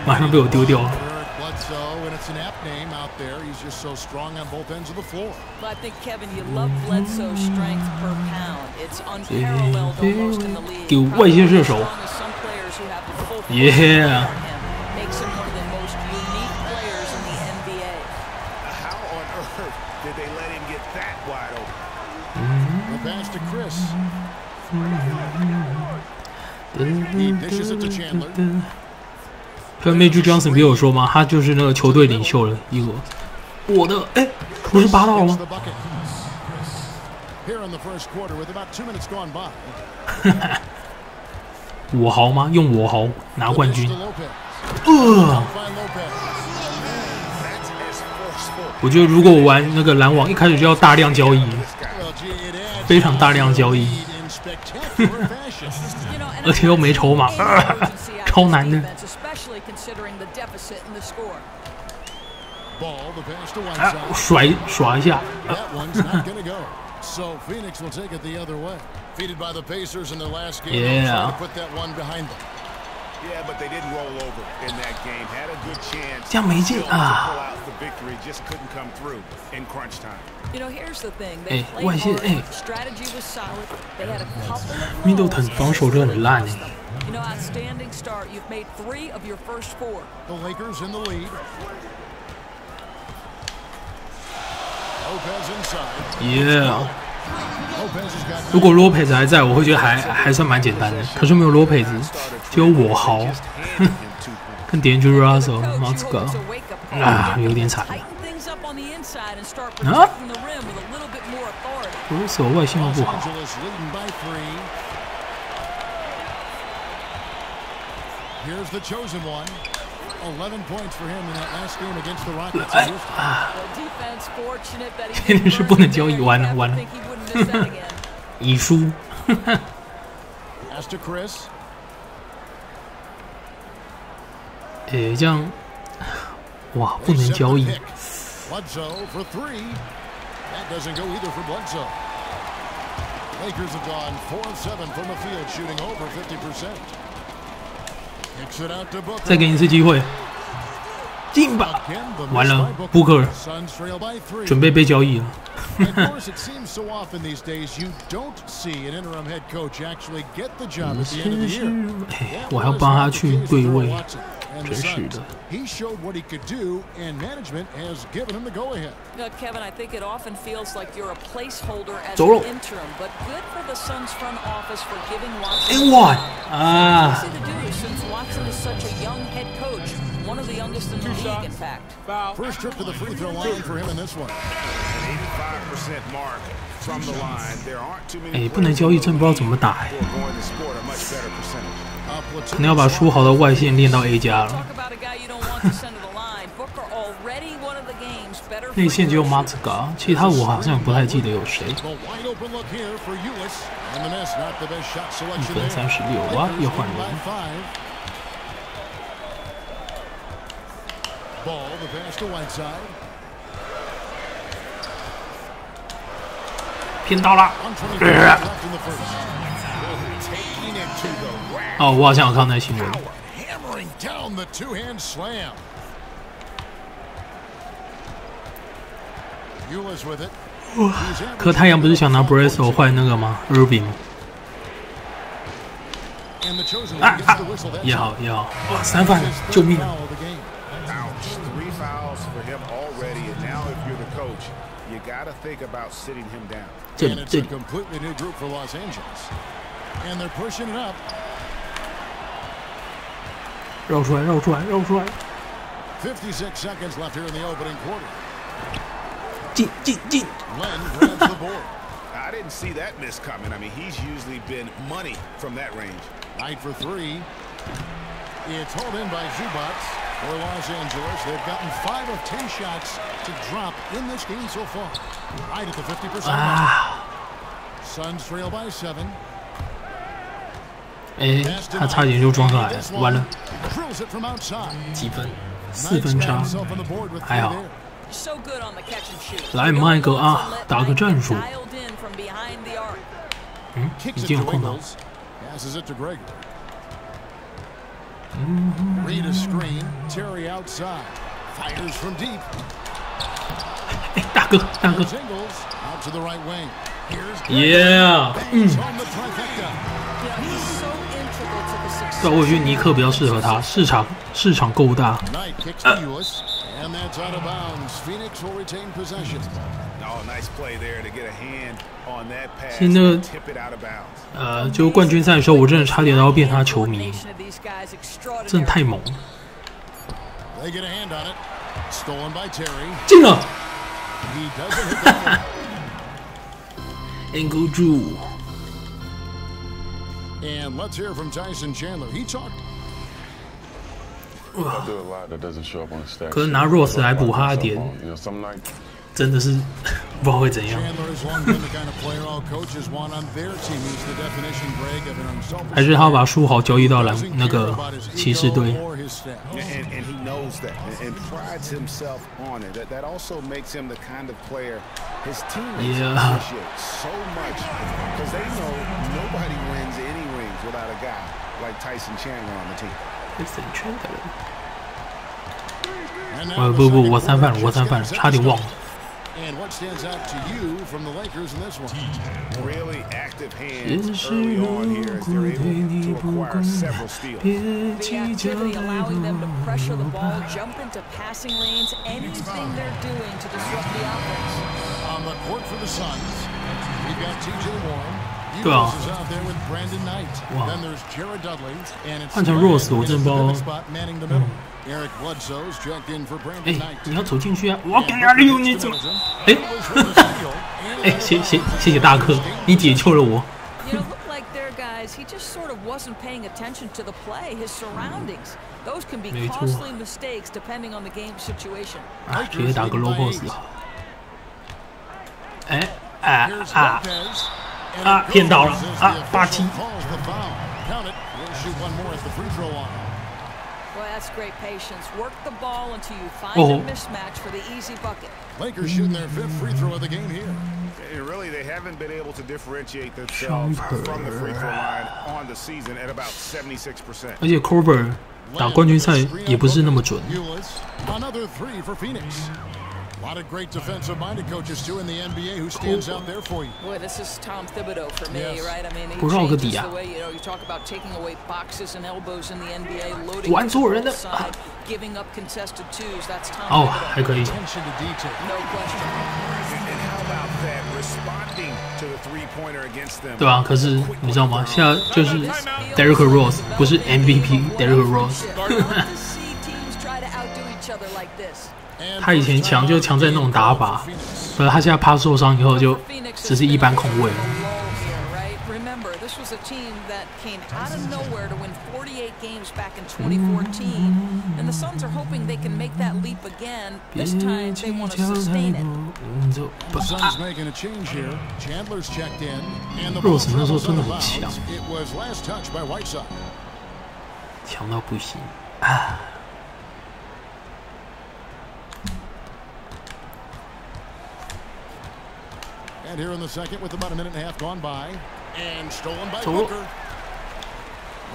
马上被我丢掉了。 And it's an apt name out there. He's just so strong on both ends of the floor. But I think, Kevin, you love Bledsoe's strength per pound. It's unparalleled almost in the league. 给外线射手。Yeah. Makes him one of the most unique players in the NBA. How on earth did they let him get that wide open? The pass to Chris. He dishes it to Chandler. 跟 Magic Johnson 不有说吗？他就是那个球队领袖了，一个。我的哎，不是8道了吗？我豪吗？用我豪拿冠军。我觉得如果我玩那个篮网，一开始就要大量交易，非常大量交易，而且又没筹码，超难的。 啊，耍一下。So Phoenix will take it the other way. Defeated by the Pacers in their last game. Yeah. Put that one behind them. Yeah, but they didn't roll over in that game. Had a good chance. 这样没劲啊。 Pull out the victory, just couldn't come through in crunch time. You know, here's the thing. They 哎，外线哎。 Strategy was solid. They had a couple of Middleton 防守真的很烂。 You know, outstanding start. You've made 3 of your first 4. The Lakers in the lead. Lopez inside. Yeah. 如果 Lopez 还在，我会觉得还算蛮简单的。可是没有 Lopez， 只有我豪，跟 D'Angelo Russell、马斯克啊，有点惨。啊 ？Russell 外线又不好。 Here's the chosen one. 11 points for him in that last game against the Rockets. 真的是不能交易，完了完了，已输。Pass to Chris. 哎，这样，哇，不能交易。Bledsoe for 3. That doesn't go either for Bledsoe. Lakers have gone 4 of 7 from the field, shooting over 50%. 再给你一次机会，进吧！完了 ，Booker 准备被交易了。我还要帮他去对位，真是的。Kevin, I think it often feels like you're a placeholder as 走 an 喽 interim, but good for the Suns front office for giving Watson. N1 啊 Easy to do since Watson is such a young head coach, one of the youngest in the league, in fact. First trip to the free throw line for him in this one. 85% mark from the line. There aren't too many 哎，不能交易，真不知道怎么打哎。 who are going to score a much better percentage. 可能要把书豪的外线练到 A 加了。 Talk about a guy you don't want to send to the line. Booker already one of the game's better. 内线只有马兹嘎，其他我好像不太记得有谁。 Wide open look here for Ulis. And the miss, not the best shot 1 selection 分 there. 36啊，又换人。 Ball, the pass to Whiteside. 偏到了。哦，我好像有看那新闻。 Hammering down the two-hand slam. Ulis with it. 可太阳不是想拿 Bledsoe 换那个吗 ？Irving。也好也好，哇，3犯，救命啊！ 3 fouls for him already, and now if you're the coach, you got to think about sitting him down. And it's a completely new group for Los Angeles, and they're pushing it up. 绕出来，绕出来，绕出来！ 56 seconds left here in the opening quarter. 进进进 Len grabs the board. I didn't see that miss coming. I mean, he's usually been money from that range. Night for 3. It's hauled in by Zubac for Los Angeles. They've gotten 5 of 10 shots to drop in this game so far. Right at the 50% mark. Suns trail by 7. 哎，他差点就撞上来了，完了，几分？4分差，还好。来，麦克啊，打个战术。嗯，已经有空档。哎，大哥，大哥。Yeah， 嗯。对，我觉得尼克比较适合他，市场够大。其实那个就冠军赛的时候，我真的差点要变他球迷，真的太猛了。进了 ，Angle Drew。 And let's hear from Tyson Chandler. He talked. 可是拿 Rose 来补他的点，真的是不知道会怎样。还是他把书豪交易到那个骑士队。Yeah. Without a guy like Tyson Chandler on the team. Tyson Chandler. 不，我3犯了，我3犯了，差点忘了。And what stands out to you from the Lakers in this one? Really active hands early on here as they're able to acquire several steals. The activity allowing them to pressure the ball, jump into passing lanes, anything they're doing to disrupt the offense. On the court for the Suns, we've got TJ Warren. 对啊，哇！换成 Rose 我真不知道。哎，你要走进去啊！我给你有你怎么？哎，哎，谢谢大哥，你解救了我。He just sort of wasn't paying attention to the play, his surroundings. Those can be costly mistakes depending on the game situation. 啊，直接打个 low post 好。哎啊！骗到了啊！87。Well, that's great patience. Work the ball until you find a mismatch for the easy bucket. Lakers shooting their 5th free throw of the game here. And really, they haven't been able to differentiate themselves from the free throw line on the season at about 76%. 而且 Korver 打冠军赛也不是那么准。Another 3 for Phoenix. A lot of great defensive-minded coaches too in the NBA who stands out there for you. Boy, this is Tom Thibodeau for me, right? I mean, he changes the way you talk about taking away boxes and elbows in the NBA, loading the side, giving up contested twos. That's Tom Thibodeau. 还可以。 Attention to detail. No question. And how about that responding to the three-pointer against them? 对啊，可是你知道吗？现在就是 Derrick Rose 不是 MVP Derrick Rose 。他以前强就强在那种打法，可是他现在怕受伤以后就只是一般控卫。Remember, this was a team that came out of nowhere to win 48 games back in 2014, and the Suns are hoping they can make that leap again. This time, they want to sustain it. The Suns making a change here. Chandler's checked in, and the Rose 那时候真的很强， It was last touched by Whiteside. 强到不行啊！ And here in the second with about a minute and a half gone by. And stolen by Booker.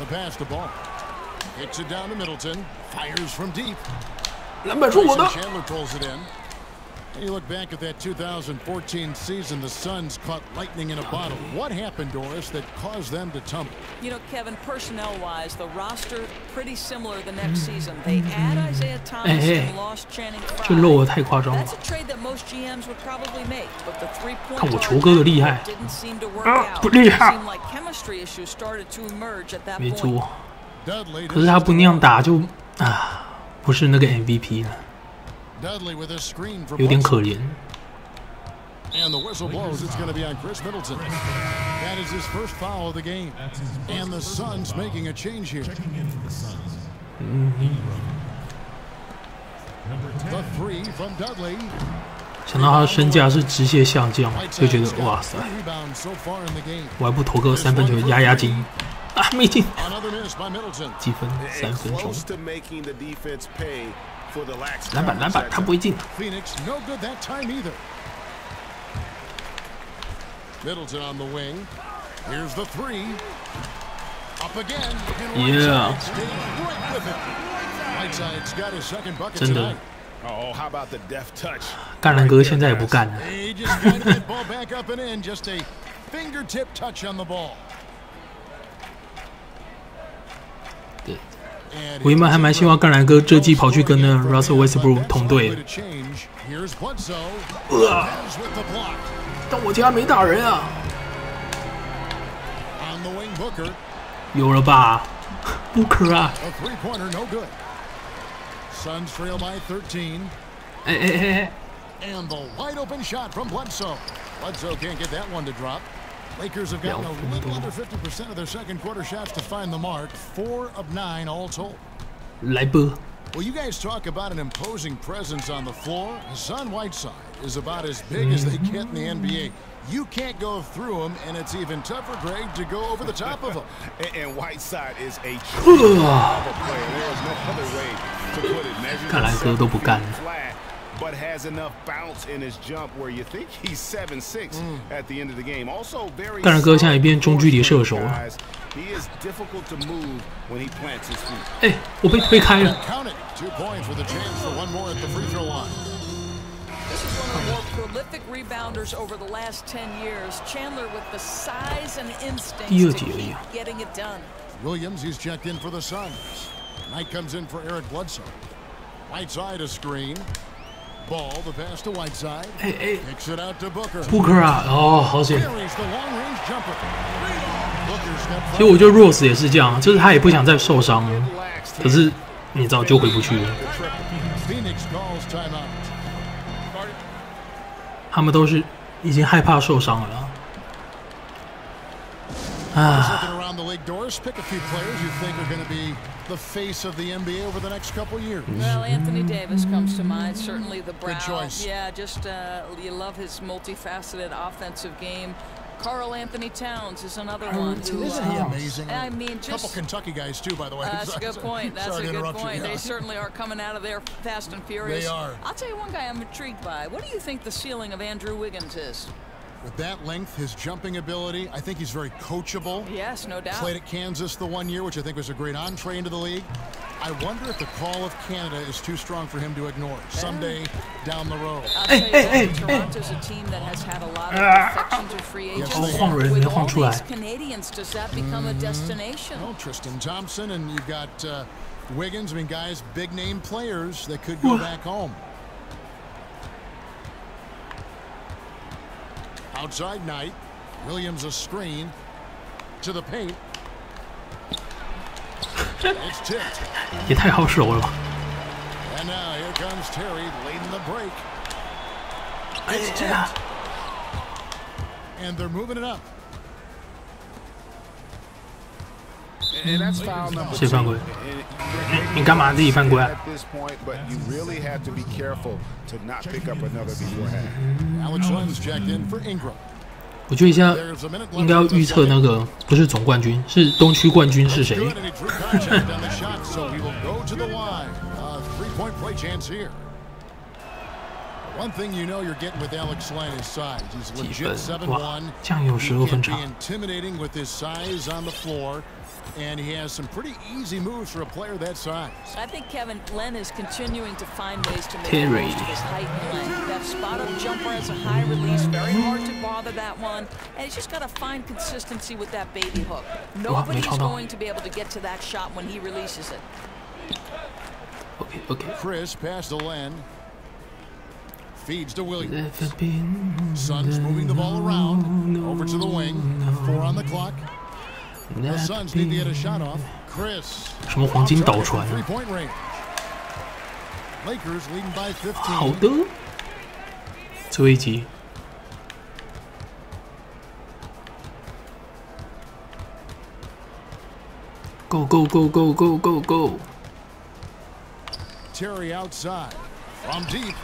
The pass to ball. Hits it down to Middleton. Fires from deep. Chandler pulls it in. You look back at that 2014 season, the Suns caught lightning in a bottle. What happened, Doris, that caused them to tumble? You know, Kevin, personnel-wise, the roster pretty similar the next season. They add Isaiah Thomas and lost Channing Frye. That's a trade that most GMs would probably make, but the three-point guard didn't seem to work out. It seemed like chemistry issues started to emerge at that point. 可是他不那样打就不是那个 MVP 了。 有点可怜。 And the whistle blows. It's going to be on Chris Middleton. That is his first foul of the game. And the Suns making a change here. The three from Dudley. 想到他的身价是直线下降，就觉得哇塞，我还不投个3分球压压惊啊，没进。几分？3分钟。 篮板，他不会进。Middleton on the wing. Here's the three. Up again. Yeah. Whiteside's got his second bucket 真的。 Oh, how about the deft touch? 干篮哥现在也不干了。He just got that ball back up and in. Just a fingertip touch on the ball. 对。 我原本还蛮希望干篮哥这季跑去跟那 Russell Westbrook 同队。但我家没打人啊！有了吧 ，Booker 啊！哎！ And the wide open shot from Bledsoe. Bledsoe can't get that one to drop. Lakers have gotten a little under 50% of their second quarter shots to find the mark. 4 of 9 all told. 来吧。 Well, you guys talk about an imposing presence on the floor. Hassan Whiteside is about as big as they get in the NBA. You can't go through him, and it's even tougher, Greg, to go over the top of him. And Whiteside is a true player. There is no other way to put it. 干篮哥都不干。 But has enough bounce in his jump where you think he's 7'6" at the end of the game. Also very. 干篮哥现在也变中距离射手了。 He is difficult to move when he plants his feet. 哎，我被推开了。 2 points with a chance for one more at the free throw line. This is one of the more prolific rebounders over the last 10 years. Chandler with the size and instinct to keep getting it done. Williams, he's checked in for the Suns. Knight comes in for Eric Bledsoe. Whiteside a screen. Ball, the pass to Whiteside. Kicks it out to Booker. Booker 啊，哦，好险！其实我觉得 Rose 也是这样，就是他也不想再受伤了，可是你知道就回不去了。他们都是已经害怕受伤了。啊。 Pick a few players you think are going to be the face of the NBA over the next couple years. Well, Anthony Davis comes to mind. Certainly the brow. Good choice. Yeah, just you love his multifaceted offensive game. Carl Anthony Towns is another one. Isn't he amazing? I mean, just a couple Kentucky guys too, by the way. That's a good point. That's a good point. They certainly are coming out of there fast and furious. They are. I'll tell you one guy I'm intrigued by. What do you think the ceiling of Andrew Wiggins is? With that length, his jumping ability, I think he's very coachable. Yes, no doubt. Played at Kansas the 1 year, which I think was a great entree into the league. I wonder if the call of Canada is too strong for him to ignore someday down the road. I'll tell you that Toronto's a team that has had a lot of defections of free agents. With all these Canadians, does that become a destination? Well, Tristan Thompson, and you've got Wiggins. I mean, guys, big-name players that could go back home. Outside Knight. Williams a screen to the paint. It's tipped. 也太好手了吧 And now here comes Terry late in the break. It's tipped. And they're moving it up. And that's foul number 谁犯规？你干嘛自己犯规啊？ At this point, but you really have to be careful to not pick up another beforehand. Alex Len's checked in for Ingram. 我觉得现在应该要预测那个不是总冠军，是东区冠军是谁？ So he will go to the line. 3-point play chance here. One thing you know you're getting with Alex Len is size. He's legit 7'1". 这样有12分差。 He can be intimidating with his size on the floor, and he has some pretty easy moves for a player that size. I think Kevin Len is continuing to find ways to make the most of his height and length. That spot-up jumper has a high release, very hard to bother that one, and he's just got to find consistency with that baby hook. Nobody's going to be able to get to that shot when he releases it. Okay. Chris past to Len. Feeds to Williams. Suns moving the ball around. Over to the wing. 4 on the clock. The Suns need to get a shot off. Chris. 什么黄金岛船？ 3-point range. Lakers leading by 15. 好的。最后一集。Go go go go go go go. Terry outside. From deep.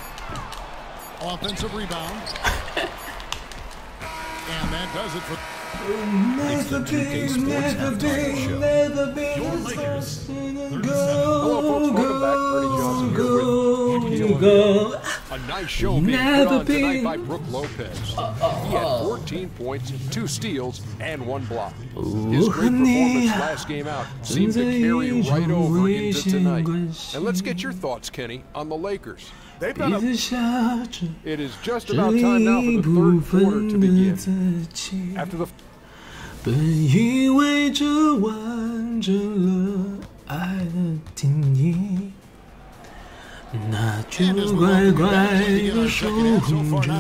Offensive rebound. And that does it for Never been go. A nice show being put on tonight by Brook Lopez. He had 14 points, 2 steals, and 1 block. His great performance last game out seemed to carry right over into tonight. And let's get your thoughts, Kenny, on the Lakers. It is just about time now for the third quarter to begin. After the 本以为这完整了爱的定义，那就乖乖的守着。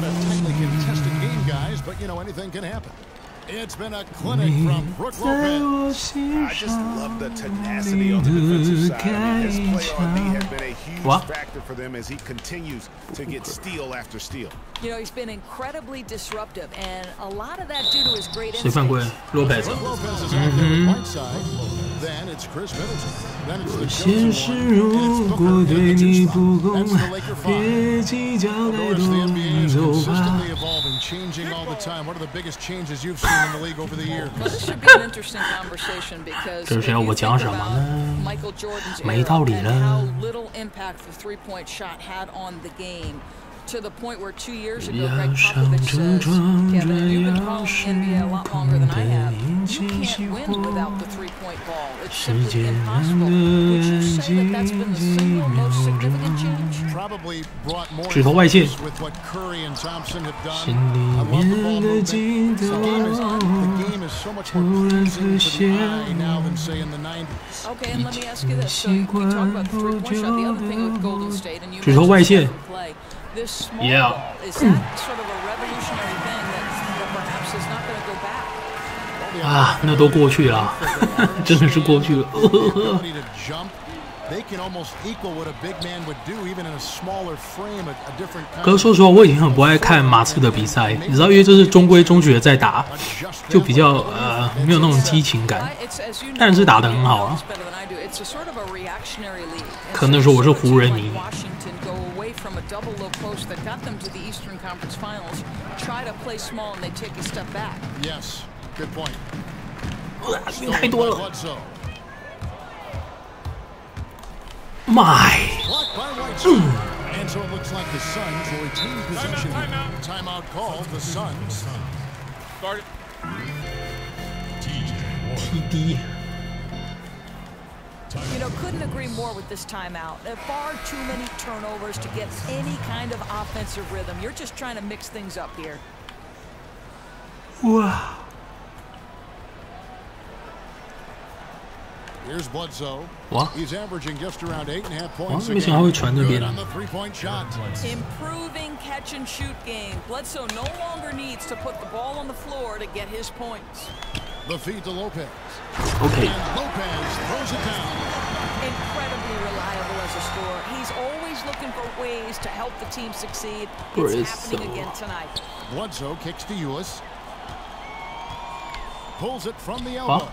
It's been a clinic from Brook Lopez. I just love the tenacity on the defensive side. I mean, his play on me has been a huge factor for them as he continues to get steal after steal. You know, he's been incredibly disruptive, and a lot of that due to his great 谁犯规 ？Lopez。Then it's Chris Middleton. Then it's 我现实如果对你不公，别计较太多，走吧。 Changing all the time. What are the biggest changes you've seen in the league over the years? Well, this should be an interesting conversation because 这是要我讲什么呢？ Michael Jordan's 没道理 and 了。 how little impact the three-point shot had on the game. To the point where 2 years ago, Greg Popovich says, Kevin, you've been following NBA a lot longer than I have. You can't win without the three-point ball. It's simply impossible. Would you say that that's been the single most significant change? Probably brought more 指头外线 with what Curry and Thompson have done. 心里面的悸动， The game is so much more pleasing to the eye now than say in the 90s. Okay, and let me ask you this. So you talk about the three-point shot. The other thing with Golden State, and you 指头外线 play. This small ball, is that sort of a revolutionary thing that perhaps is not going to go back? 啊，那都过去了，真的是过去了。可是说实话，我以前很不爱看马刺的比赛，你知道，因为这是中规中矩的在打，就比较没有那种激情感，但是打得很好啊。可能说我是湖人迷。 from a double low post that got them to the Eastern Conference Finals, try to play small and they take a step back. Yes, good point. 太多了。My. And so it looks like the Suns will retain possession. Timeout called. The Suns. Start it. TD. You know, couldn't agree more with this timeout. Far too many turnovers to get any kind of offensive rhythm. You're just trying to mix things up here. Wow. Here's Bledsoe. What? He's averaging just around 8.5 points. 没想到会传这边 on the three-point shot. Improving catch and shoot game. Bledsoe no longer needs to put the ball on the floor to get his points. The feed to Lopez. Okay. And Lopez throws it down. Incredibly reliable as a scorer. He's always looking for ways to help the team succeed. It's happening again tonight. Bledsoe kicks to Ulis. Pulls it from the elbow.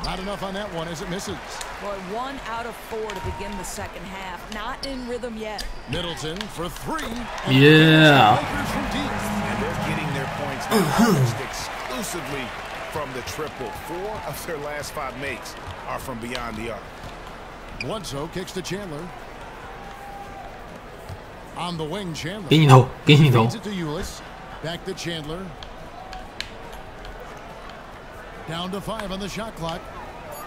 Not enough on that one as it misses. Boy, 1 out of 4 to begin the second half. Not in rhythm yet. Middleton for 3. Yeah. And they're getting their points almost exclusively from the triple. 4 of their last 5 makes are from beyond the arc. Bledsoe kicks to Chandler. On the wing, Chandler. 给你投，给你投。 Back to Chandler. Down to 5 on the shot clock.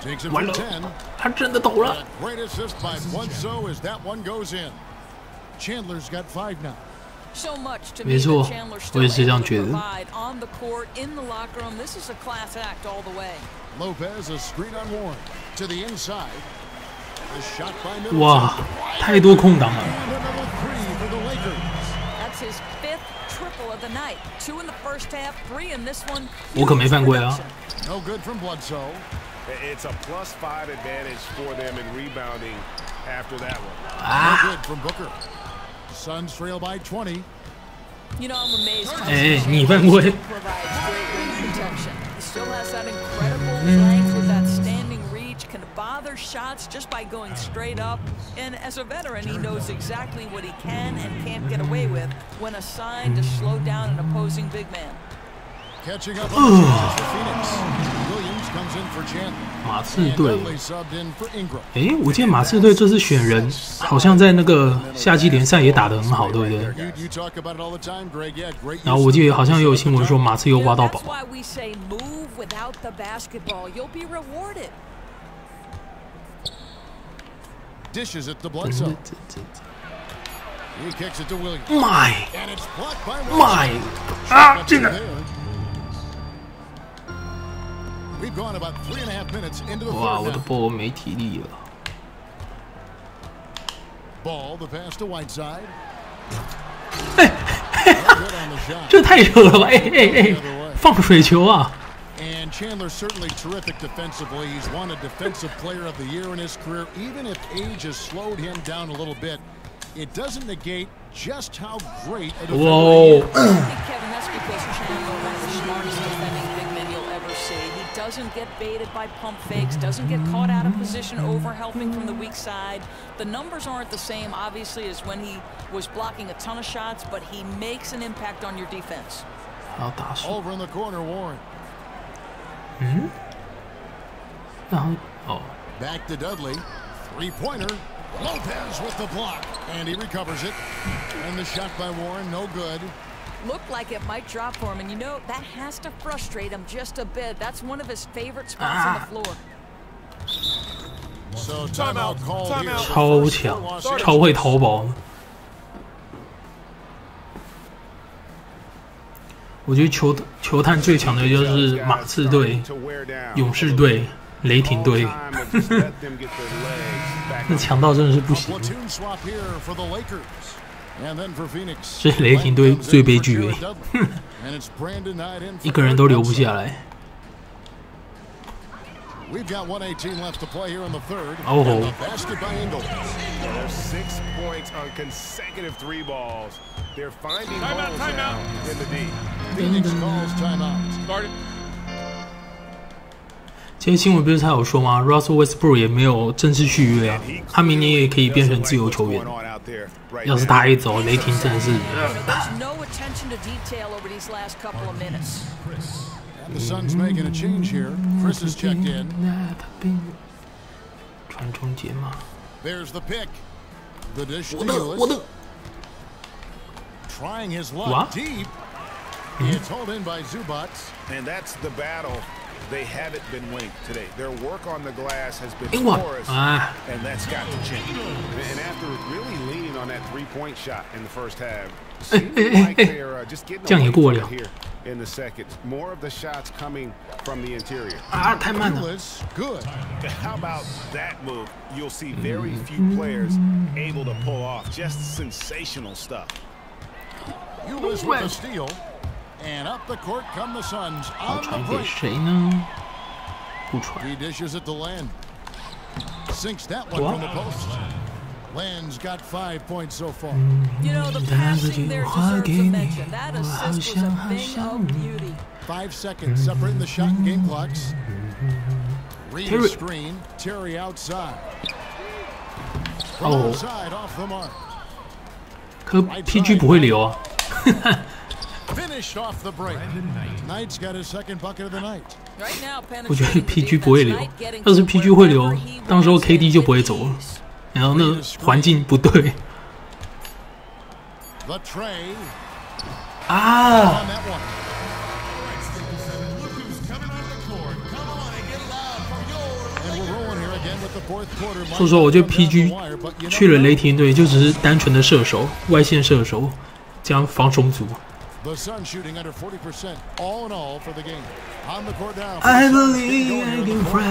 Takes it for 10. 他真的投了。 Great assist by Bledsoe as that one goes in. Chandler's got 5 now. So much to 没错，我也是这样觉得。 On the court, in the locker room, this is a class act all the way. Lopez a screen on Warren to the inside. The shot by Middleton. 哇，太多空档了。 And another 3 for the Lakers. That's his 5th triple of the night. 2 in the first half, 3 in this one. 我可没犯规啊。 No good from Bledsoe. It's a +5 advantage for them in rebounding after that one. No good from Booker. Suns trail by 20. You know, I'm amazed. 哎，你犯规。 Provides great rim protection. He still has that incredible length with that standing reach. Can bother shots just by going straight up. And as a veteran, he knows exactly what he can and can't get away with when assigned to slow down an opposing big man. Catching up on the changes for Phoenix. Williams comes in for Chandler. 马刺队。 Subbed in for Ingram. 哎，我记得马刺队这次选人，好像在那个夏季联赛也打得很好，对不对？ You talk about it all the time, Greg. Yeah, great. 然后我记得好像也有新闻说马刺又挖到宝。 That's why we say move without the basketball. You'll be rewarded. Dishes it to Bledsoe. He kicks it to Williams. My. And it's blocked by My. 啊，进了。 We've gone about 3.5 minutes into the 哇， third 我的 now. ball 没体力了。 Ball, the pass to Whiteside. 这太扯了吧！哎，放水球啊！ And Chandler certainly terrific defensively. He's won a Defensive Player of the Year in his career. Even if age has slowed him down a little bit, it doesn't negate just how great a defender he is. I think, Kevin, that's because Chandler is one of the smartest defending big men you'll ever see. He doesn't get baited by pump fakes, doesn't get caught out of position over helping from the weak side. The numbers aren't the same, obviously, as when he was blocking a ton of shots, but he makes an impact on your defense. Over in the corner, Warren. 嗯，然后哦 Back to Dudley. 3-pointer. Lopez with the block. And he recovers it. And the shot by Warren, no good. Looked like it might drop for him, and you know, that has to frustrate him just a bit. That's one of his favorite spots on the floor. So timeout called here. 超强，超会投保。我觉得球探最强的就是马刺队、勇士队、雷霆队，那强到真的是不行。所以雷霆队最悲剧哼，一个人都留不下来。We've got 1:18 left to play here in the third. Oh. And the basket by Ingle. There's 6 points on consecutive 3 balls. They're finding holes now in the D. Phoenix calls timeout. Started. 今天新闻不是才有说吗 ？Russell Westbrook 也没有正式续约啊，他明年也可以变成自由球员。要是他一走，雷霆真的是。There's no attention to detail over these last couple of minutes. The Suns making a change here. Chris is checked in. 传中节嘛。 There's the pick. The dish to Lewis. Trying his luck deep. It's hauled in by Zubac. And that's the battle they haven't been winning today. Their work on the glass has been porous, and that's got to change. And after really leaning on that 3-point shot in the first half, seems like they're just getting away from it here in the second. More of the shots coming from the interior. 太慢了。 Good. How about that move? You'll see very few players able to pull off just sensational stuff. Lewis with a steal. And up the court come the Suns on the break. 谁呢？不传。 He dishes it to Land. Sinks that one from the post. Land's got 5 points so far. You know, the passing there deserves a mention. That assist was a thing of beauty. 5 seconds separating the shot and game clocks. Reed screen. Terry outside. From outside off the mark. 可 PG 不会留啊。Finished off the break. Knight's got his second bucket of the night. 我觉得 PG 不会留，要是 PG 会留，当时候 KD 就不会走了。然后那环境不对。啊！说实话，我觉得 PG 去了雷霆队就只是单纯的射手，外线射手，这样防守组。I believe I can fly.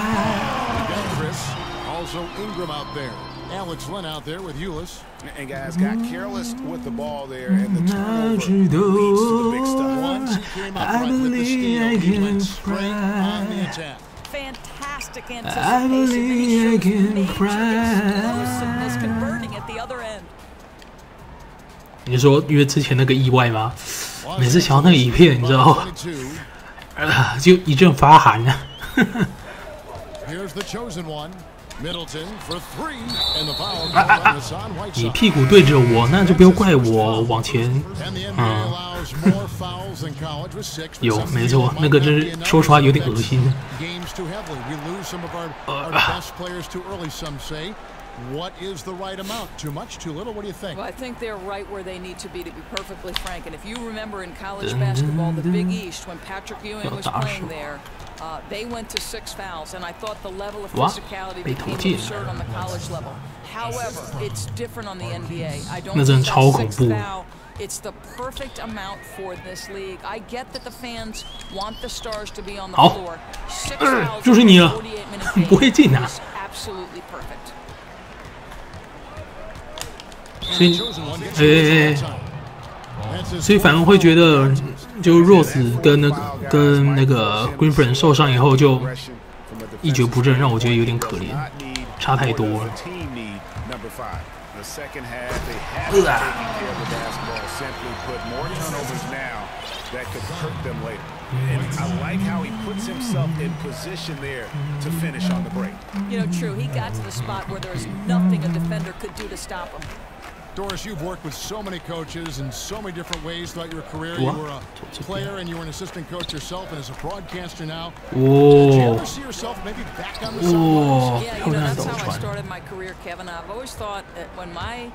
Also Ingram out there. Alex Len out there with Ulis. And guys got careless with the ball there, and the turnover leads to the big stuff. Once he came up right with the steal, he went straight on the attack. Fantastic I anticipation. believe I can fly. Was converting at the other end. 你说因为之前那个意外吗？每次想到那个影片，你知道，就一阵发寒啊。Here's the chosen one. Middleton for three, and the foul on Hassan Whiteside. 你屁股对着我，那就不要怪我往前。有，没错，那个真是说实话有点恶心。What is the right amount? Too much? Too little? What do you think? Well, I think they're right where they need to be perfectly frank. And if you remember in college basketball, the Big East, when Patrick Ewing was playing there, they went to 6 fouls, and I thought the level of physicality became absurd on the college level. However, it's different on the NBA. I don't think that 6th foul, it's the perfect amount for this league. I get that the fans want the stars to be on the floor. 6 fouls in a 48-minute game is absolutely perfect. 所以反而会觉得，就 Rose 跟那个 Greenberg 受伤以后就一蹶不振，让我觉得有点可怜，差太多了。That could hurt them later. And I like how he puts himself in position there to finish on the break. You know, true. He got to the spot where there's nothing a defender could do to stop him. Doris, you've worked with so many coaches in so many different ways throughout your career. You were a player and you were an assistant coach yourself, and as a broadcaster now. Did you ever see yourself maybe back on the sidelines? Yeah, you know, that's how I started my career, Kevin. I've always thought that when my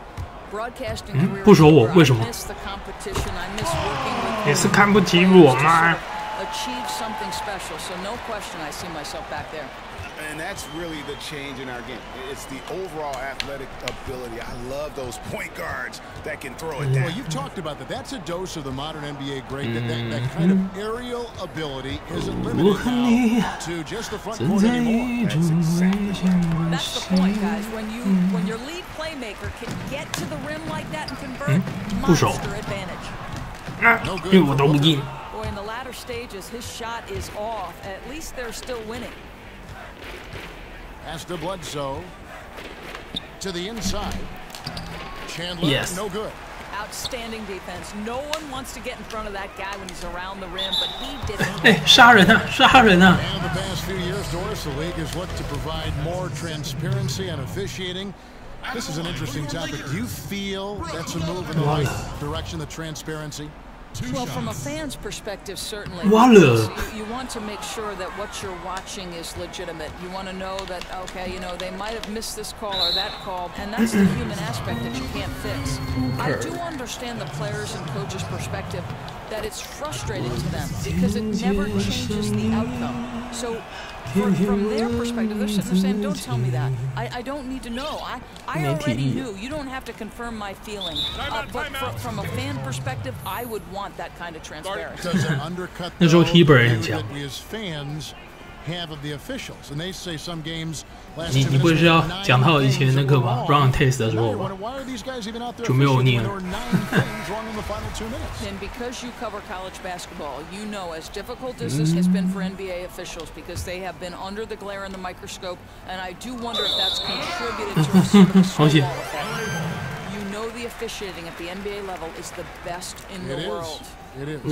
broadcasting career was over, I missed the competition. I missed working with 也是看不起我吗？ achieve something special, so no question I see myself back there. And that's really the change in our game. It's the overall athletic ability. I love those point guards that can throw it down. Well, you've talked about that. That's a dose of the modern NBA great. That kind of aerial ability isn't limited now to just the front court anymore. That's the point, guys. When your lead playmaker can get to the rim like that and convert, monster advantage. Boy, in the latter stages, his shot is off. At least they're still winning. Pass to Bledsoe. To the inside. Chandler, no good. Outstanding defense. No one wants to get in front of that guy when he's around the rim, but he didn't. 哎，杀人啊！杀人啊！ And the past few years, Doris, the league has looked to provide more transparency on officiating. This is an interesting topic. Do you feel that's a move in the right direction, the transparency? Well, from a fan's perspective, certainly. You want to make sure that what you're watching is legitimate. You want to know that, okay, you know, they might have missed this call or that call, and that's the human aspect that you can't fix. I do understand the players' and coaches' perspective that it's frustrating to them because it never changes the outcome. So from their perspective, they're sitting there saying, don't tell me that. I don't need to know. I already knew. You don't have to confirm my feeling. But from a fan perspective, I would want that kind of transparency. Doesn't undercut the that we as fans have of the officials. And they say some games last 你不是要讲到以前那个吗 ？Run test 的时候吧，就没有念。 And because you cover college basketball, you know as difficult as this has been for NBA officials because they have been under the glare and the microscope, and I do wonder if that's contributed to a sort of snowball effect. You know the officiating at the NBA level is the best in the world. It is.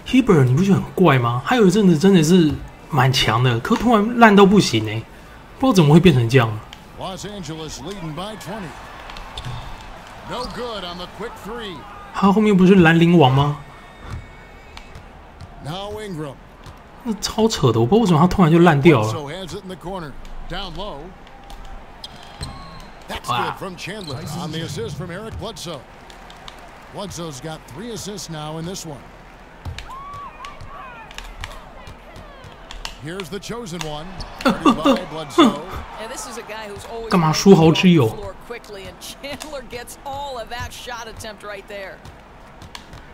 Heber 你不觉得很怪吗？他有一阵子真的是蛮强的，可突然烂到不行哎，不知道怎么会变成这样。Los Angeles leading by 20. No good on the quick three. 他后面不是兰陵王吗？ Now Ingram. 那超扯的，我不知道为什么他突然就烂掉了。Down low. That's good from Chandler on the assist from Eric Bledsoe. Bledsoe's got 3 assists now in this one. Here's the chosen one. Yeah, this is a guy who's always 干嘛书豪之友 quickly, and Chandler gets all of that shot attempt right there.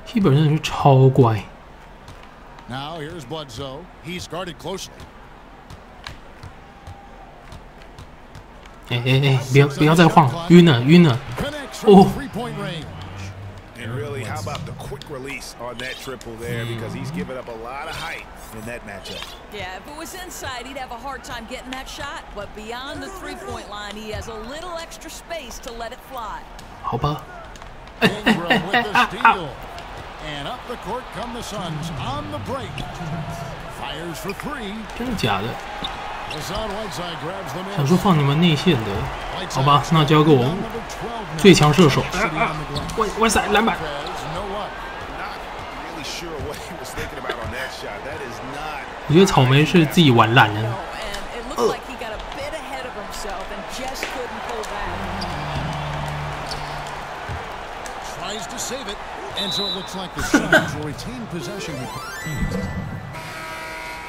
基本真的是超乖。 Now here's Bledsoe. He's guarded closely. 不要再晃了，晕了。哦。 And really, how about the quick release on that triple there? Because he's given up a lot of height in that matchup. Yeah, if it was inside, he'd have a hard time getting that shot. But beyond the three-point line, he has a little extra space to let it fly. 好吧。 Ingram with the steal. And up the court come the Suns on the break. Fires for 3. 真的假的？想说放你们内线的，好吧，那交给我最强射手。外塞篮板。我觉得草莓是自己玩烂了。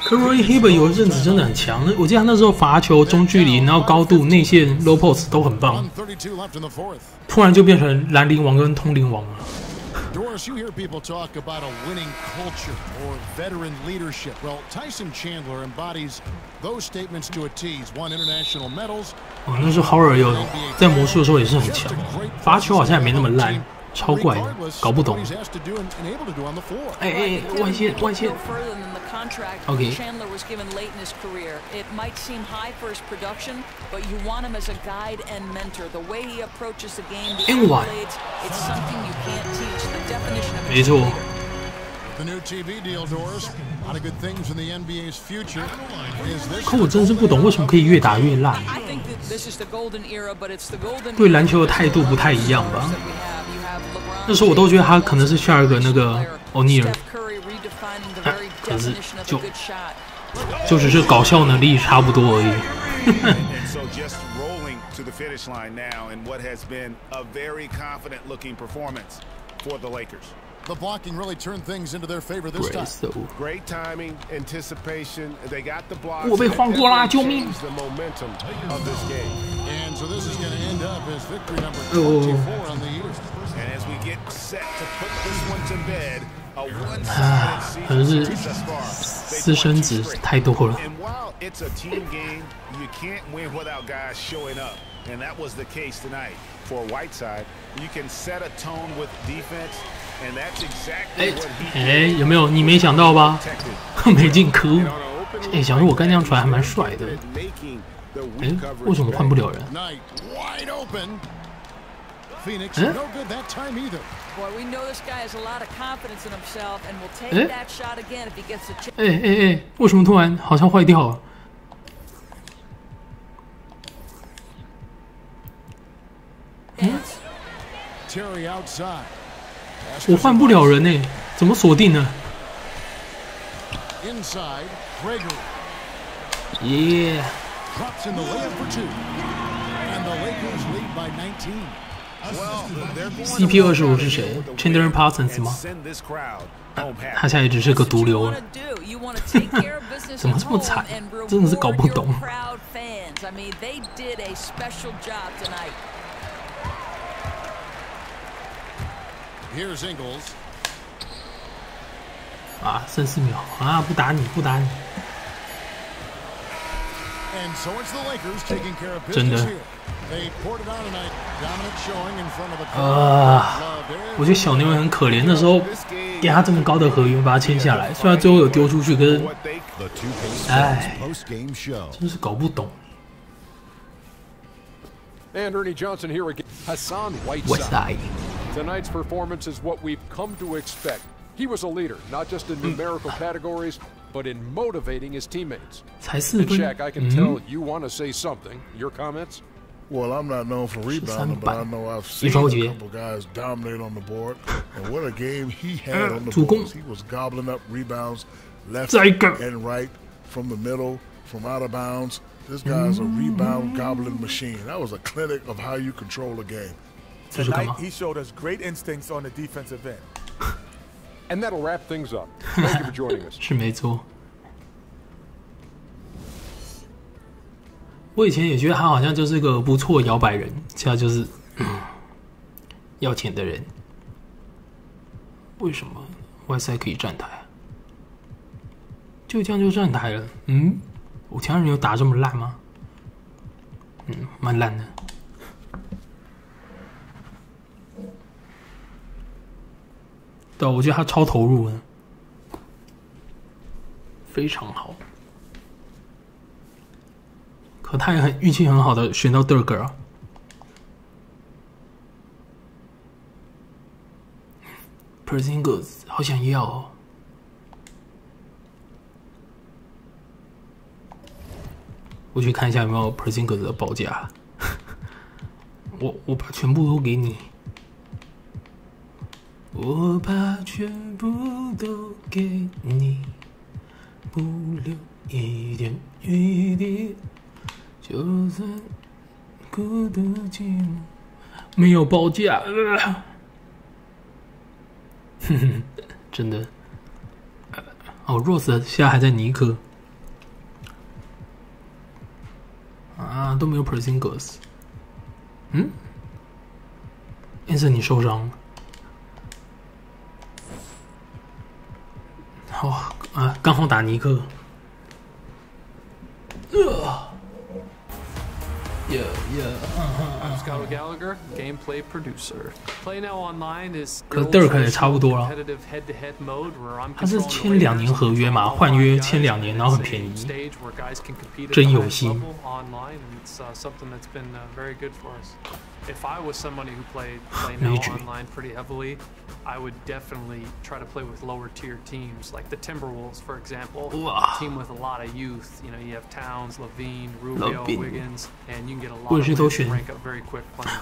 Curry Hibbert 有一阵子真的很强，我记得他那时候罚球中距离，然后高度、内线、low post 都很棒，突然就变成蓝领王跟通灵王了。Doris, you hear people talk about a winning culture or veteran leadership. Well, Tyson Chandler embodies those statements to a T. He's won international medals. 那时候豪尔有在魔术的时候也是很强，罚球好像也没那么烂。 超怪的，搞不懂。外线。OK。Chandler was given late in his career. It might seem high for his production, but you want him as a guide and mentor. The way he approaches the game, the accolades, it's something you can't teach. The definition of a leader. The new TV deal, Doris. A lot of good things in the NBA's future. 可我真是不懂为什么可以越打越烂。 I think that this is the golden era, but it's the golden. 对篮球的态度不太一样吧？那时候我都觉得他可能是下一个那个欧尼尔，可是就只是搞笑能力差不多而已。To the finish line now in what has been a very confident-looking performance for the Lakers. The blocking really turned things into their favor this time. Great timing, anticipation. They got the block. 我被晃过啦！救命 ！The momentum of this game. And so this is going to end up as victory number 24 on the year. And as we get set to put this one to bed, a one-sided 可能是私生子太多了。 And while it's a team game, you can't win without guys showing up. And that was the case tonight for Whiteside. You can set a tone with defense, and that's exactly what he did. 有没有？你没想到吧？没进，可恶！想说我刚那样传还蛮帅的。为什么换不了人？ Phoenix, no good that time either. Boy, we know this guy has a lot of confidence in himself, and will take that shot again if he gets a chance. 为什么突然好像坏掉了？ Terry outside. 我换不了人呢，怎么锁定呢？ Inside, Gregory. Yeah. Drops in the layup for 2, and the Lakers lead by 19. CP 25是谁 ？Chandler Parsons 吗？他现在只是个毒瘤了。怎么这么惨？真的是搞不懂。 Here's Ingles. 啊，剩4秒啊！不打你，不打你。 And so it's the Lakers taking care of 真 business 的 here. They poured it on tonight. Dominant showing in front of the 我觉得小牛很可怜，那时候给他这么高的合约，把他签下来，虽然最后有丢出去，可是，哎，真是搞不懂。 And Ernie Johnson here again. Hassan Whiteside. Tonight's performance is what we've come to expect. He was a leader, not just in numerical categories, but in motivating his teammates. And Shaq, I can tell you want to say something. Your comments? Well, I'm not known for rebounding, but I know I've seen a couple guys dominate on the board. And what a game he had on the boards. He was gobbling up rebounds left and right, from the middle, from out of bounds. This guy's a rebound gobbling machine. That was a clinic of how you control a game. Tonight, he showed us great instincts on the defensive end. And that'll wrap things up. Thank you for joining us. 是没错。我以前也觉得他好像就是个不错摇摆人，现在就是要钱的人。为什么外赛可以站台？就这样就站台了？我其他人有打这么烂吗？蛮烂的。对，我觉得他超投入的，非常好。可他也很运气很好的选到 Dirk 啊。Porzingis 好想要哦。我去看一下有没有 Porzingis 的报价。我把全部都给你。我把全部都给你，不留一点余地。就算孤独寂寞，没有报价。真的。Rose 现在还在尼克。都没有 Porzingis。Anthony 受伤。刚好打尼克。I'm Scott Gallagher, gameplay producer. Play now online is 可 Dirk 也差不多了。他是签2年合约嘛，换约签2年，然后很便宜，真有心。If I was somebody who played now online pretty heavily, I would definitely try to play with lower tier teams, like the Timberwolves, for example. A team with a lot of youth. You know, you have Towns, Levine, Rubio, Wiggins, and you can get a lot of players to rank up very quick playing.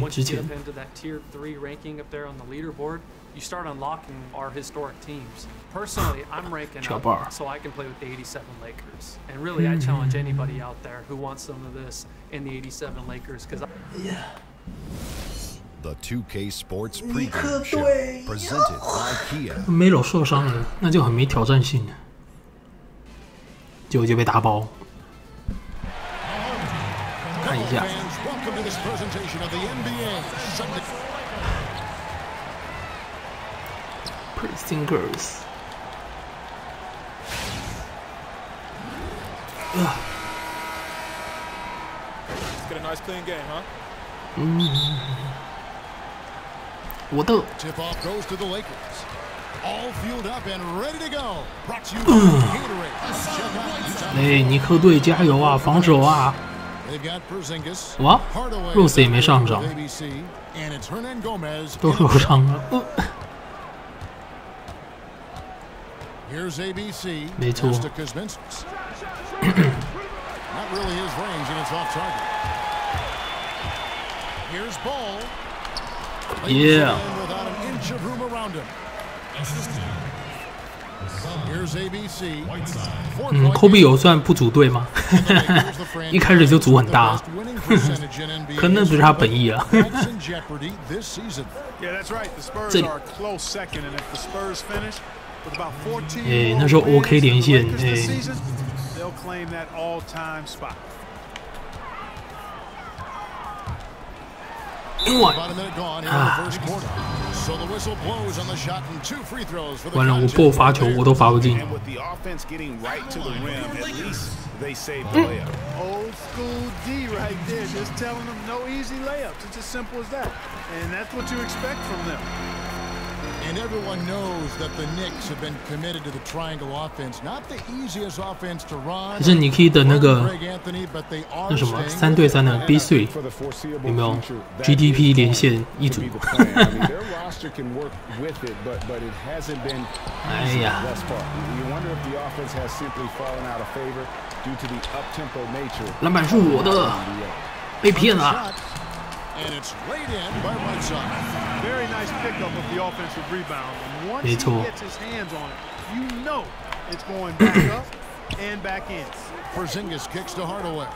Once you get up into that tier 3 ranking up there on the leaderboard, you start unlocking our historic teams. Personally, I'm ranking up so I can play with the 87 Lakers. And really, I challenge anybody out there who wants some of this in the 87 Lakers, because The 2K Sports Pregame Show presented by Kia. Melo 受伤了，那就很没挑战性了，结果就被打包。看一下。Porzingis。Get a nice clean game, huh? 我的。Tip off goes to the Lakers. All fueled up and ready to go. Brought to you by Gatorade. 尼克队加油啊，防守啊！哇 ，Rose 也没上场，都受伤了。没错。Yeah. Kobe 有算不组队吗？一开始就组很大，可能不是他本意啊。这里，那时候 OK 连线，完了，我不罚球我都罚不进。Old school D right there, just telling them no easy layups. It's as simple as that, and that's what you expect from them. And everyone knows that the Knicks have been committed to the triangle offense, not the easiest offense to run. 可是你可以等那个那什么3对3的 B3 有没有 GDP 连线一组？哎呀！篮板是我的，被骗了。And it's laid in by Whiteside. Very nice pickup of the offensive rebound. And once he gets his hands on it, you know it's going back up and back in. Porzingis kicks to Hardaway.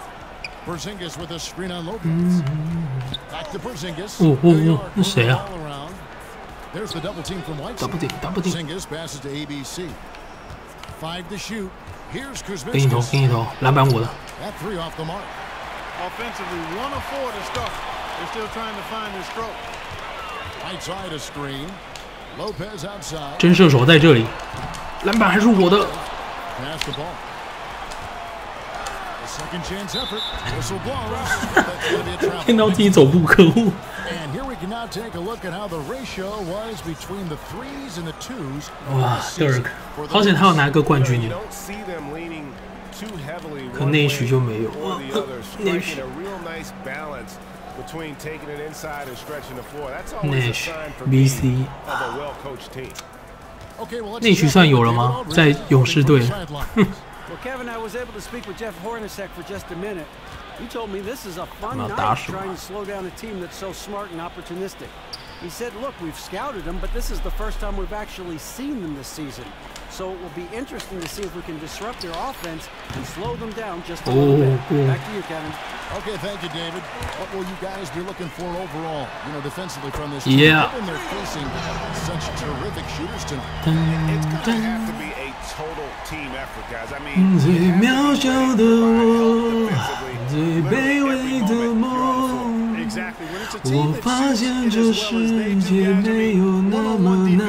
Porzingis with a screen on Lopez. Back to Porzingis.那谁啊 There's the double team from Whiteside. Porzingis passes to ABC. 5 to shoot. Here's Kuzminskis. 给你投，篮板我的。 That 3 off the mark. Offensively, 1 of 4 to start. They're still trying to find their stroke. Outside a screen. Lopez outside. 真射手在这里，篮板还是我的。 Pass the ball. A second chance effort. Whistle blows. That's going to be a travel. 听到自己走步，可恶。 And here we can now take a look at how the ratio was between the 3s and the 2s. 哇 ，Dirk， 好险他要拿个冠军呢。可那一局就没有。那一局。Nash BC 那局算有了吗？在勇士队。Well, Kevin, I was able to speak with Jeff Hornacek for just a minute. He told me this is a fun night trying to slow down a team that's so smart and opportunistic. He said, look, we've scouted them, but this is the first time we've actually seen them this season. So it will be interesting to see if we can disrupt their offense and slow them down just a little bit. Back to you, Kevin. Okay, thank you, David. What will you guys be looking for overall, defensively from this team? Yeah. Given they're facing such terrific shooters tonight. It's going to have to be a total team effort, guys. I mean, 最渺小的我，最卑微的梦。我发现这世界没有那么的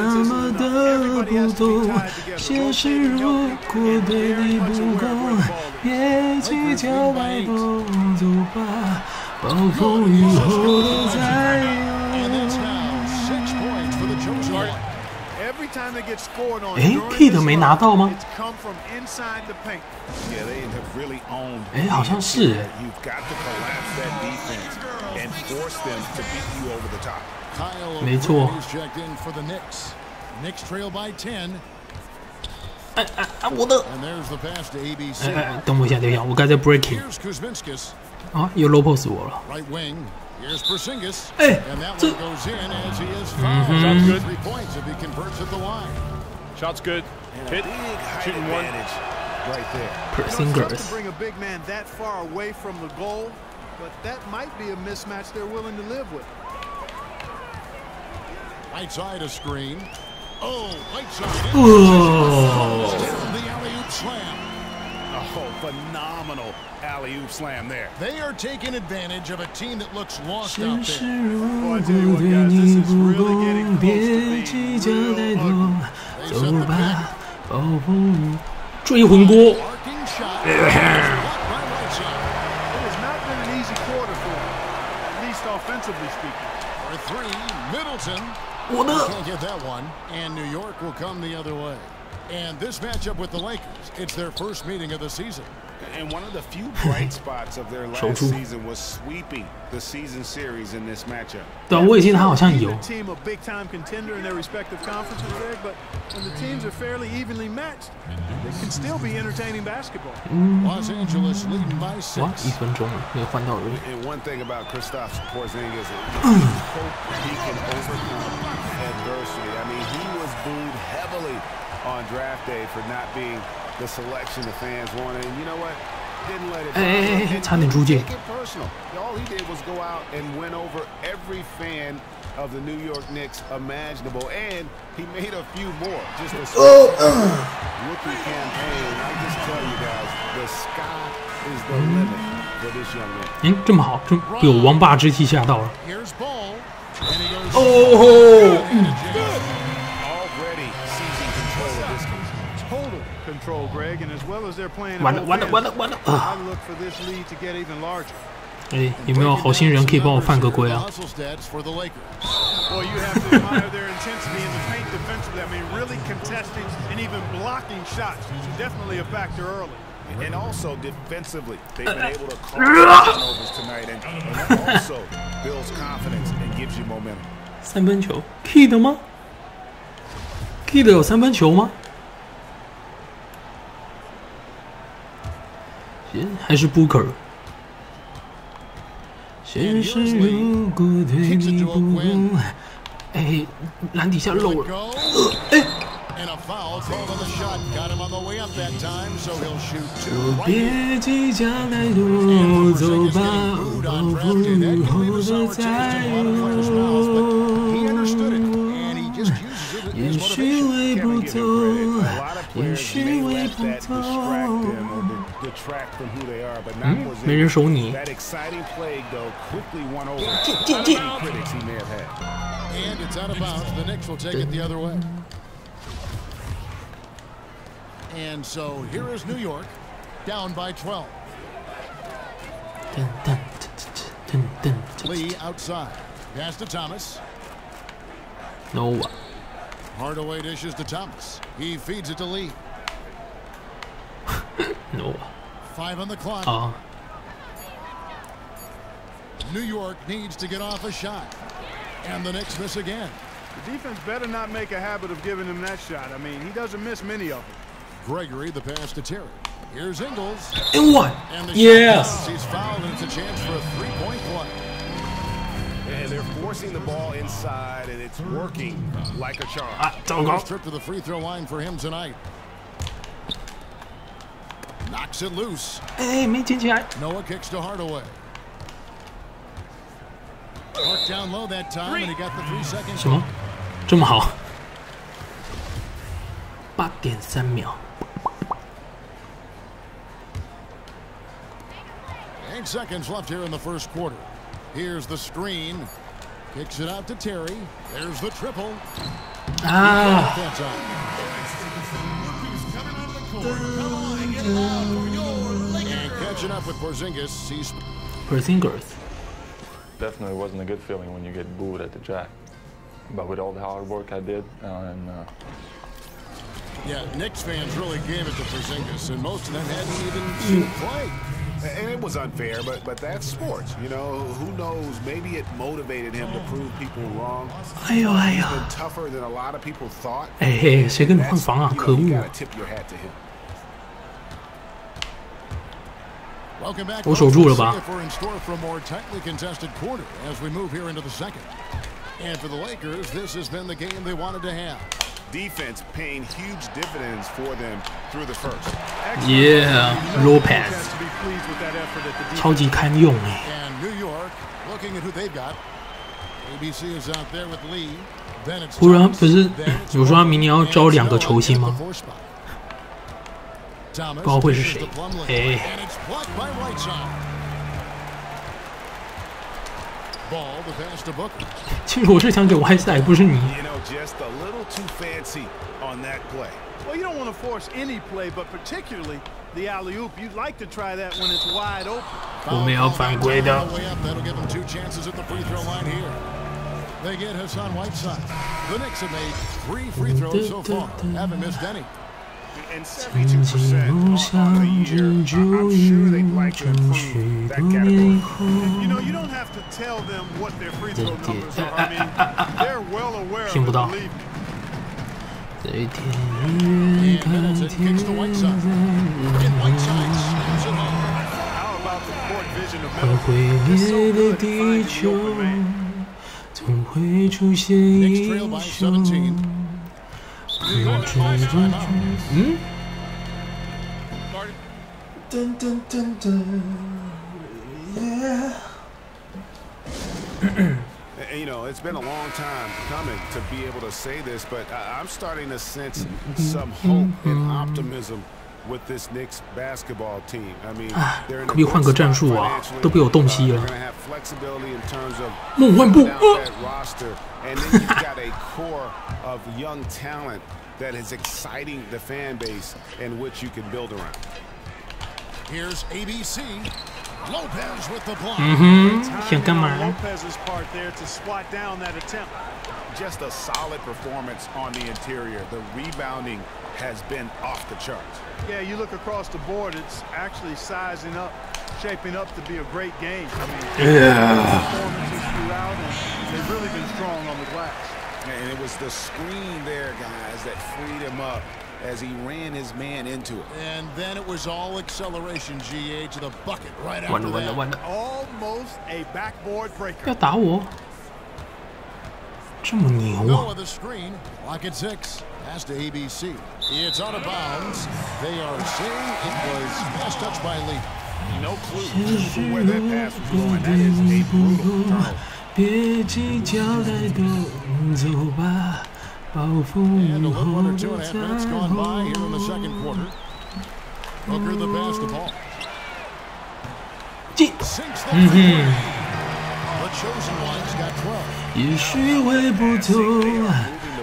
不同。现实如果对你不公，别计较太多，走吧，暴风雨后的再有。哎 ，Kid 没拿到吗？哎，好像是哎。没错。我的。哎，等我一下，我刚才 breaking。啊，又 low post 我了。Here's Porzingis. 哎，这 Shot's good. 3 points if he converts at the line. Shot's good. Hit. Shooting 1. Right there. Porzingis. To bring a big man that far away from the goal, but that might be a mismatch they're willing to live with. Outside a screen. Oh, Whiteside. Oh. The alley-oop slam. Oh, phenomenal alley-oop slam there. They are taking advantage of a team that looks lost out 现实 there. 如果对你不公，别计较太多，走吧，暴风雨追魂锅。Arcing shot. It has not been an easy quarter for him, at least offensively speaking. For 3, Middleton. 我的 Can't get that one, and New York will come the other way. And this matchup with the Lakers, it's their first meeting of the season. And one of the few bright spots of their last season was sweeping the season series in this matchup. 对，我也记得他好像有。 Team a big time contender in their respective conferences, Greg, but when the teams are fairly evenly matched, they can still be entertaining basketball. Los Angeles leading by 6. 哇，1分钟没有换到人。 And one thing about Kristaps Porzingis is hope he can overcome adversity. I mean, he was booed heavily on draft day for not being the selection the fans wanted. And you know what? Didn't let it. 差点出界。 All he did was go out and win over every fan of the New York Knicks imaginable, and he made a few more. Just a rookie campaign. I just tell you guys, the sky is the limit for this young man. 哎，这么好，被我王霸之气吓到了。 Here's ball. And he goes 哦。 Already seizing control of this game. Total control, Greg, and as well as they're playing. 完了。 I look for this lead to get even larger. 哎，有没有好心人可以帮我犯个规啊？ Well, you have to admire their intensity in the paint defensively. I mean, really contesting and even blocking shots. So definitely a factor early. And also defensively, they've been able to cause turnovers tonight, and that also builds confidence and gives you momentum. 3分球 ，Kid 吗 ？Kid 有3分球吗？还是 Booker？ 现实如果对你不公，哎，篮底下漏了，哎。foul called on the shot. Got him on the way up that time, so he'll shoot 2. 就别计较太多，走吧，不后的再有。也许微不足，也许微不足。没人守你。进。And it's out of bounds. The Knicks will take it the other way. And so here is New York, down by 12. Lee outside. Pass to Thomas. No. Hardaway dishes to Thomas. He feeds it to Lee. No. 5 on the clock. New York needs to get off a shot. And the Knicks miss again. The defense better not make a habit of giving him that shot. I mean, he doesn't miss many of them. Gregory, the pass to Terry. Here's Ingles. And one. And the yes. He's fouled, and it's a chance for a 3-point play. And they're forcing the ball inside, and it's working like a charm. First trip to the free throw line for him tonight. Knocks it loose. Hey, Noah kicks to Hardaway. Worked down low that time, and he got the 3 seconds. 什么？这么好？8.3秒。8 seconds left here in the first quarter. Here's the screen. Kicks it out to Terry. There's the triple. Ah. And catching up with Porzingis. He's Porzingis. Definitely wasn't a good feeling when you get booed at the jack. But with all the hard work I did, yeah, Knicks fans really gave it to Porzingis, and most of them hadn't even seen him play. And it was unfair, but that's sports. You know, who knows? Maybe it motivated him to prove people wrong. He's been tougher than a lot of people thought. 哎，谁跟你换防啊？可恶！ 我守住了吧？ And for the Lakers, this has been the game they wanted to have. Defense paying huge dividends for them through the first. Yeah, Lopez. 超级堪用哎。 And New York looking at who they've got. ABC is out there with Lee. 湖人不是有说他明年要招2个球星吗？不知道会是谁。哎。 Ball the pass to Booker. 其实我是想给外赛，不是你。 You know, just a little too fancy on that play. Well, you don't want to force any play, but particularly the alley-oop. You'd like to try that when it's wide open. 我们要犯规的。 That'll give them 2 chances at the free throw line here. They get Hassan Whiteside. The Knicks have made 3 free throws so far. Haven't missed any. And 72% on the year. I'm sure they'd like to improve that category. You know, you don't have to tell them what their free throw numbers are. I mean, they're well aware of it, believe me. 在天远看天在。会毁灭的地球，总会出现英雄。 Dun, dun, dun, dun. Yeah. You know, it's been a long time coming to be able to say this, but I'm starting to sense some hope and optimism with this Knicks basketball team. I mean, they're 可不可以换个战术啊？都被我洞悉了。 梦幻步。 And then you've got a core of young talent that is exciting the fan base in which you can build around. Here's ABC. Lopez with the block. Lopez's part there to swat down that attempt. Just a solid performance on the interior. The rebounding has been off the charts. Yeah, you look across the board, it's actually sizing up, shaping up to be a great game. I mean, performances throughout, and they've really been strong on the glass. And it was the screen there, guys, that freed him up as he ran his man into it. And then it was all acceleration, GA, to the bucket right after that. Almost a backboard breaker. 要打我？这么牛啊！ the screen, lock at 6. Pass to ABC. It's out of bounds. They are saying it was pass touched by Lee. No clue for where that pass was going. That is a brutal turnover. 别计较太多，走吧，暴风雨后的彩虹。Booker the pass to ball. 进，也许会不同，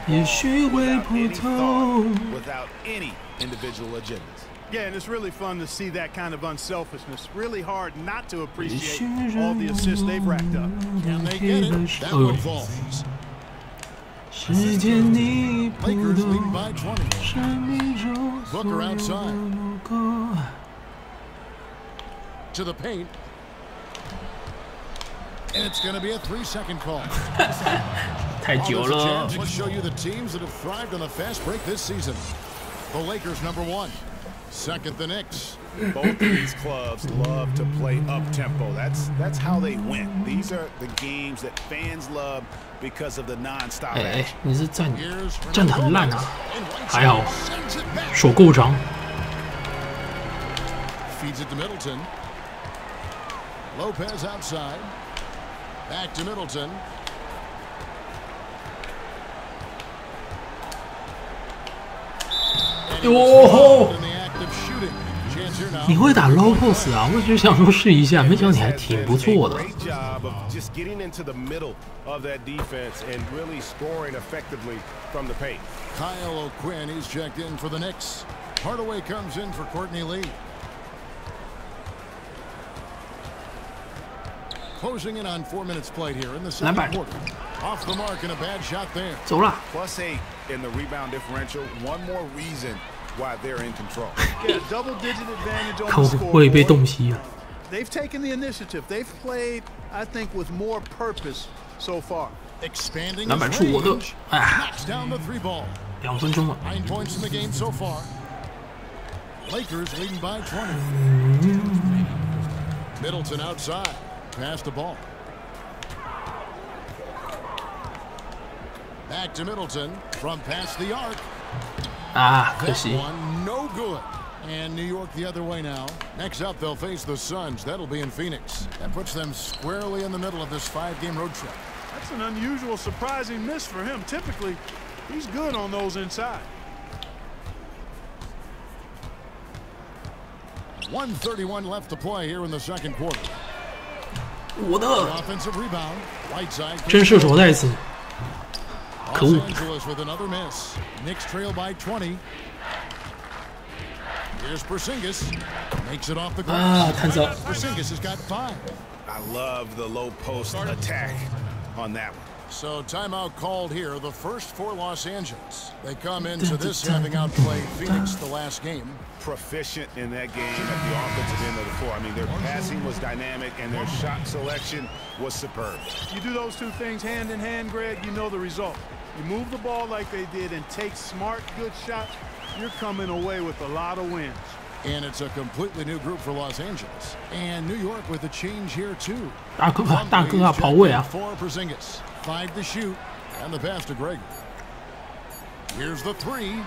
也许会不同。 Without any individual agendas. Yeah, and it's really fun to see that kind of unselfishness. Really hard not to appreciate all the assists they've racked up. And they get it. That one falls. Lakers lead by 20. Booker outside. To the paint. And it's going to be a 3-second call. 太久了。 Let's show you the teams that have thrived on the fast break this season. The Lakers #1. Second, the Knicks. Both of these clubs love to play up-tempo. That's how they win. These are the games that fans love because of the non-stop action. 你是站得很烂啊，还好，手够长。 Feeds it to Middleton. Lopez outside. Back to Middleton. Oh! 你会打 low post 啊？我就想说试一下，没想到你还挺不错的。 Just getting into the middle of that defense and really scoring effectively from the paint. Kyle O'Quinn, he's checked in for the Knicks. Hardaway comes in for Courtney Lee. Closing in on 4 minutes played here in the second quarter. Off the mark and a bad shot there. +8 in the rebound differential. One more reason why they're in control. Yeah, double-digit advantage on the scoreboard. They've taken the initiative. They've played, I think, with more purpose so far. Expanding his range. Knocks down the 3 ball. 2分钟了。 9 points in the game so far. Lakers leading by 20. Middleton outside. Pass the ball. Back to Middleton from past the arc. 可惜。 That one no good. And New York the other way now. Next up, they'll face the Suns. That'll be in Phoenix. That puts them squarely in the middle of this 5-game road trip. That's an unusual, surprising miss for him. Typically, he's good on those inside. 1:31 left to play here in the second quarter. 我的 offensive rebound. Right side. 真射手再次。可恶。 Los Angeles with another miss. Knicks trail by 20. Here's Porzingis. Makes it off the glass. Porzingis has got 5. I love the low post attack on that one. So timeout called here, the first for Los Angeles. They come into this having outplayed Phoenix the last game. Proficient in that game at the offensive end of the floor. I mean, their passing was dynamic and their shot selection was superb. You do those two things hand in hand, Greg, you know the result. You move the ball like they did and take smart, good shots, you're coming away with a lot of wins. And it's a completely new group for Los Angeles. And New York with a change here too. 大哥啊，跑位啊 ！4 Porzingis, 5 to shoot, and the pass to Greg. Here's the 3.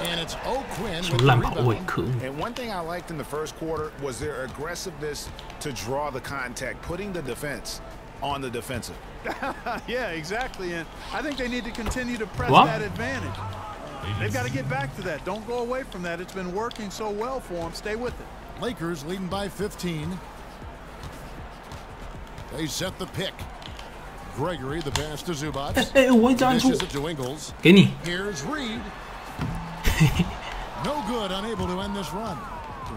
And it's O'Quinn with the rebound. And one thing I liked in the first quarter was their aggressiveness to draw the contact, putting the defense on the defensive. Yeah, exactly. And I think they need to continue to press that advantage. They've got to get back to that. Don't go away from that. It's been working so well for them. Stay with it. Lakers leading by 15. They set the pick. Gregory, the pass to Zubac. Dishes it to Ingles. Here's Reed. No good, unable to end this run.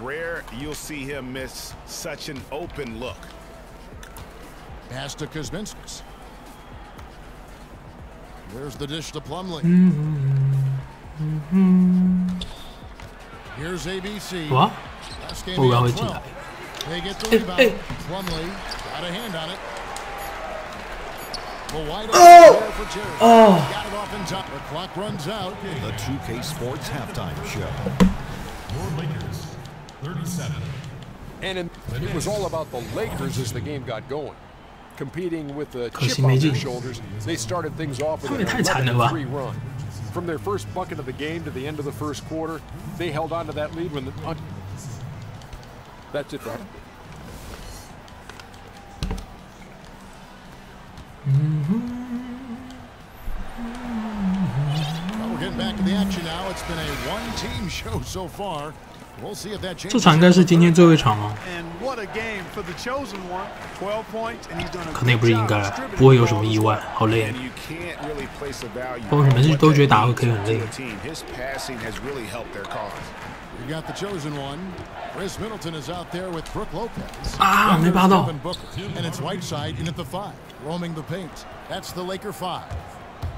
Rare you'll see him miss such an open look. Pass to Kuzminskis. There's the dish to Plumlee. Here's ABC. What? Last game 12. They get the rebound. Plumlee got a hand on it. The wide open there for Jerry. Got it off in time. The clock runs out. The 2K Sports halftime show. Your Lakers, 37. And it was all about the Lakers as the game got going. Competing with the chip on their shoulders, they started things off with a 11-3 run. From their first bucket of the game to the end of the first quarter, they held on to that lead when the... That's it, right? Well, we're getting back to the action now. It's been a one-team show so far. We'll see if that changes. 这场应该是今天最后一场哦。 可能也不是应该，不会有什么意外，好累。我每次都觉得打2K很累。 We got the chosen one. Chris Middleton is out there with Brook Lopez. 啊，没拔到。 And it's Whiteside in at the 5, roaming the paint. That's the Laker 5.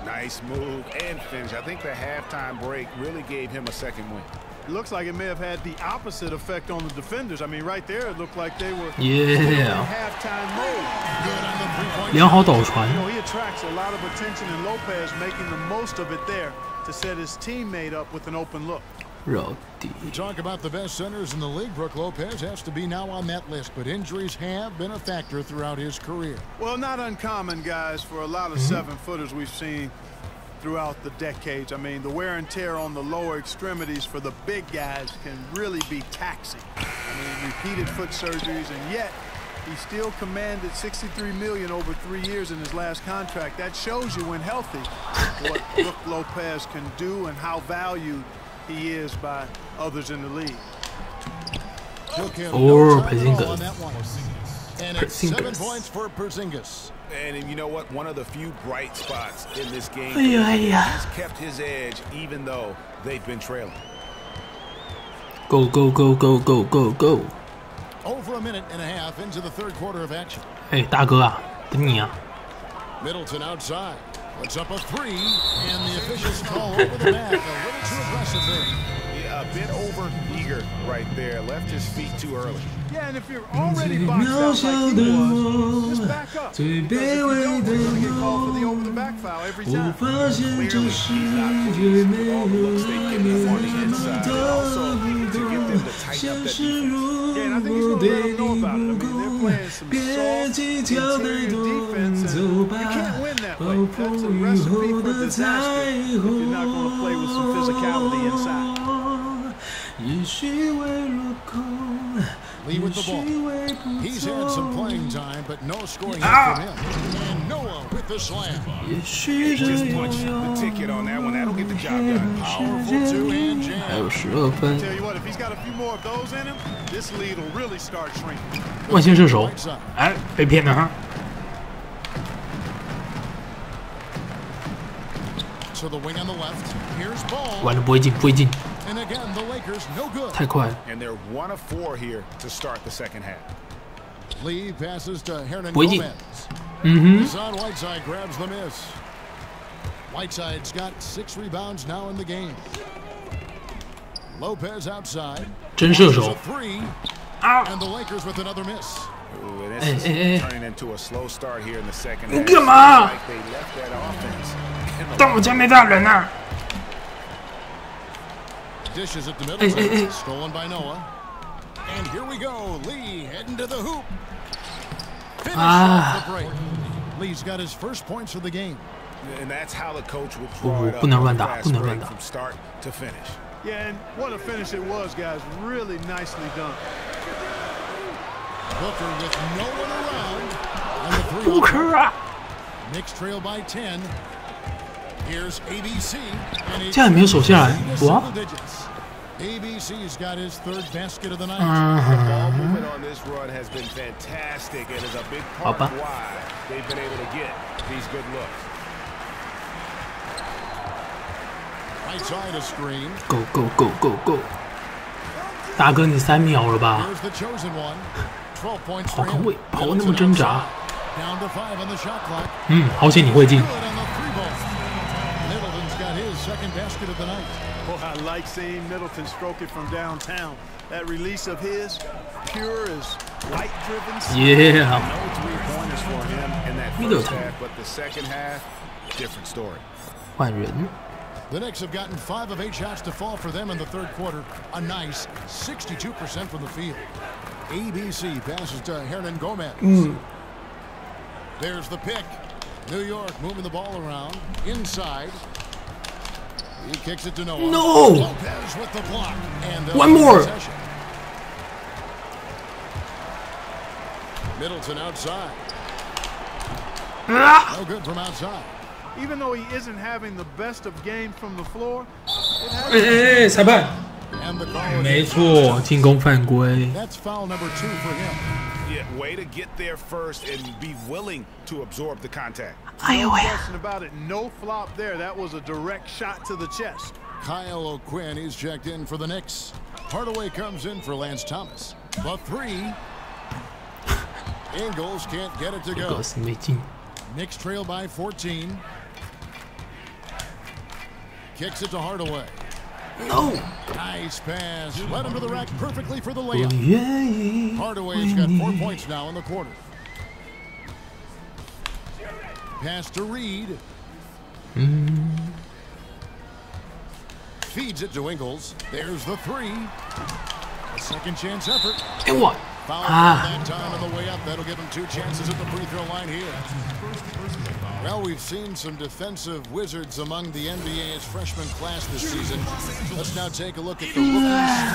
Nice move and finish. I think the halftime break really gave him a second win. It looks like it may have had the opposite effect on the defenders. I mean, right there, it looked like they were in halftime mode. 良好导传。 He attracts a lot of attention, and Lopez making the most of it there to set his teammate up with an open look. We talk about the best centers in the league. Brook Lopez has to be now on that list, but injuries have been a factor throughout his career. Well, not uncommon, guys, for a lot of 7-footers we've seen throughout the decades. I mean, the wear and tear on the lower extremities for the big guys can really be taxing. I mean, repeated foot surgeries, and yet he still commanded $63 million over 3 years in his last contract. That shows you, when healthy, what Brook Lopez can do and how valued he is by others in the league. Or Porzingis. And it's 7 points for Porzingis. And you know what? One of the few bright spots in this game. He's kept his edge even though they've been trailing. Go, go, go, go, go, go, go. Over a minute and a half into the third quarter of action. 哎，大哥啊，等你啊。 Middleton outside. Puts up a 3, and the officials call over the back. A little too aggressive there. Yeah, a bit over eager right there. Left his feet too early. Yeah, and if you're already boxed out like he was, just back up. Because if you don't, you're going to get called for the over-the-back foul every time. Clearly, he's not pleased with all the looks they give him on the inside. And also, to get them to tighten up that defense. Yeah, and I think he's going to let them know about it. I mean, they're playing some soft, interior defense, and you can't win that way. That's a recipe for disaster if you're not going to play with some physicality inside. Lee with the ball. He's had some playing time, but no scoring from him. And Noah with the slam. Just punch the ticket on that one. That'll get the job done. Powerful two-hand jam. 还有12分。 Tell you what, if he's got a few more of those in him, this lead will really start shrinking. 外线射手，哎，被骗了哈。 To the wing on the left. Here's ball. 完了，不会进，不会进。 And again, the Lakers no good. 太快了。 And they're 1 of 4 here to start the second half. Lee passes to Hernan 不会进。 Hassan Whiteside grabs the miss. Whiteside's got 6 rebounds now in the game. Lopez outside. 真射手。 And the Lakers with another miss. Ooh, and this is turning into a slow start here in the second half. 你干嘛？ Like they left that offense. 但我家没大人啊。 Dishes at the middle. Stolen by Noah. And here we go. Lee heading to the hoop. Finish off the break. Lee's got his first points of the game. And that's how the coach would draw it up. 不能乱打，不能乱打。 From start to finish. Yeah, and what a finish it was, guys. Really nicely done. Booker with no one around. And the 3 Booker. Knicks trail by 10. Here's ABC. 这样没有守下来，哇！ ABC's got his 3rd basket of the night. The ball movement on this run has been fantastic and is a big part of why they've been able to get these good looks. Right side of screen. Go go go go go！ 大哥，你3秒了吧？ Here's the chosen one. 12 points 跑 for 个 him. 位，跑得那么挣扎。 Down to 5 on the shot clock. 好险你会进。 Middleton's got his 2nd basket of the night. Well, I like seeing Middleton stroke it from downtown. That release of his, pure as light-driven. Yeah. No 3-pointers for him in that first half, but the second half, different story. 换人。 The Knicks have gotten 5 of 8 shots to fall for them in the 3rd quarter. A nice 62% from the field. ABC passes to Hernan Gomez. There's the pick. New York moving the ball around. Inside. He kicks it to Noah. No. Lopez with the block. And one more. Middleton outside. No good from outside. Even though he isn't having the best of games from the floor, 裁判，没错，进攻犯规。 That's foul number 2 for him. Yeah, way to get there first and be willing to absorb the contact. No question about it. No flop there. That was a direct shot to the chest. Kyle O'Quinn, he's checked in for the Knicks. Hardaway comes in for Lance Thomas. The 3. Ingles can't get it to go. Knicks trail by 14. Kicks it to Hardaway. No. Nice pass. Led him to the rack perfectly for the layup. Hardaway's got 4 points now in the quarter. Pass to Reed. Feeds it to Ingles. There's the 3. A second chance effort. And what? Foul that time on the way up. That'll give him 2 chances at the free throw line here. Well, we've seen some defensive wizards among the NBA's freshman class this season. Let's now take a look at the rookie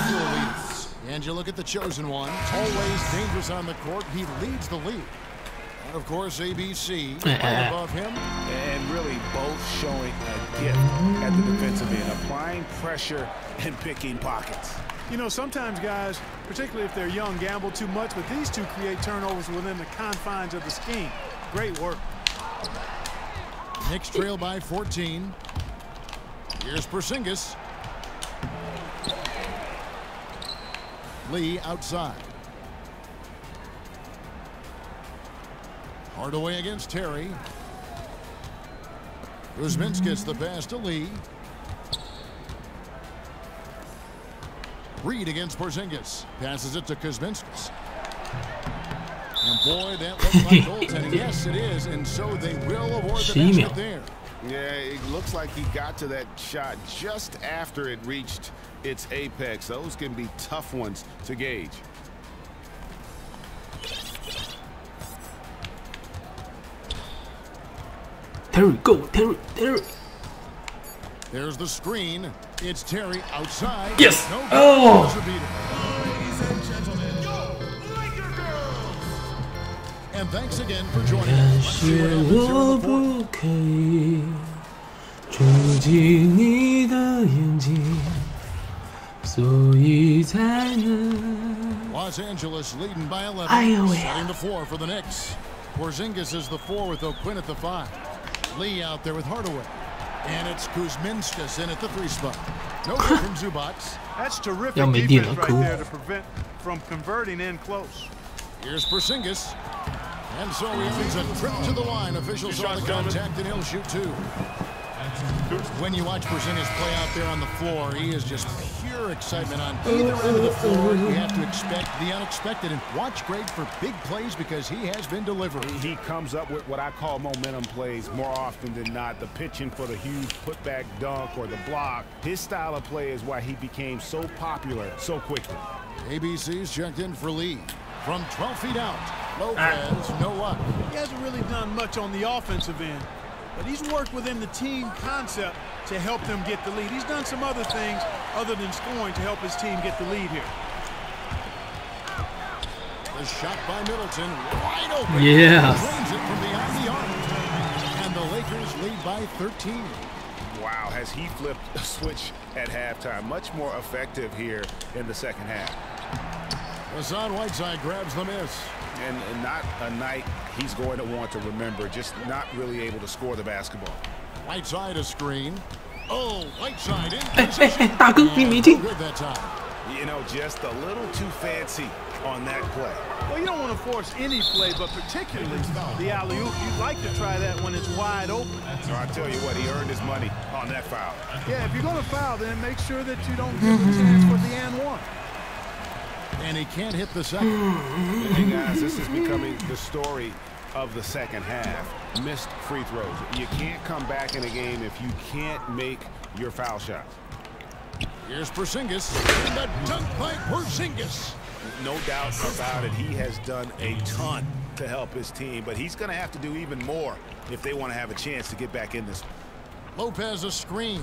steal leaders. And you look at the chosen one. Always dangerous on the court. He leads the league. And of course, ABC right above him. And really both showing a gift at the defensive end, applying pressure and picking pockets. You know, sometimes guys, particularly if they're young, gamble too much, but these two create turnovers within the confines of the scheme. Great work. Knicks trail by 14. Here's Porzingis. Lee outside. Hardaway against Terry. Kuzminski gets the pass to Lee. Reed against Porzingis. Passes it to Kuzminski. And boy, that looks like goaltending. Yes, it is. And so they will award the basket there. Yeah, it looks like he got to that shot just after it reached its apex. Those can be tough ones to gauge. Terry, go, Terry, Terry. There's the screen. It's Terry outside. Yes. No, Oh. Ladies and gentlemen, go Laker girls. And thanks again for joining us. 感谢我不可以触及你的眼睛，所以才能。 Los Angeles leading by 11. Setting the floor for the Knicks. Porzingis is the 4 with O'Quinn at the 5. Lee out there with Hardaway. And it's Kuzminski in at the 3 spot. No good from Zubac. That's terrific defense right there to prevent from converting in close. Here's Porzingis. And so he earns a trip to the line. Officials saw the contact and he'll shoot 2. When you watch Porzingis play out there on the floor, he is just pure excitement on either end of the floor. You have to expect the unexpected and watch Greg for big plays because he has been delivering. He comes up with what I call momentum plays more often than not. The pitching for the huge putback dunk or the block. His style of play is why he became so popular so quickly. ABC's checked in for Lee. From 12 feet out, Lopez, no luck. He hasn't really done much on the offensive end, but he's worked within the team concept to help them get the lead. He's done some other things other than scoring to help his team get the lead here. The shot by Middleton, wide open. Yeah. Drains it from behind the arc. And the Lakers lead by 13. Wow, has he flipped a switch at halftime. Much more effective here in the second half. Hassan Whiteside grabs the miss. And not a night he's going to want to remember, just not really able to score the basketball. Whiteside a screen. Oh, Whiteside in. 大哥，你没进。 Good that time. You know, just a little too fancy on that play. Well, you don't want to force any play, but particularly the alley-oop. You'd like to try that when it's wide open. So I tell you what, he earned his money on that foul. Yeah, if you're going to foul, then make sure that you don't give a chance for the and one. And he can't hit the second. Hey guys, this is becoming the story of the second half. Missed free throws. You can't come back in a game if you can't make your foul shots. Here's Porzingis. And the dunk by Porzingis. No doubt about it. He has done a ton to help his team, but he's going to have to do even more if they want to have a chance to get back in this. Lopez a screen.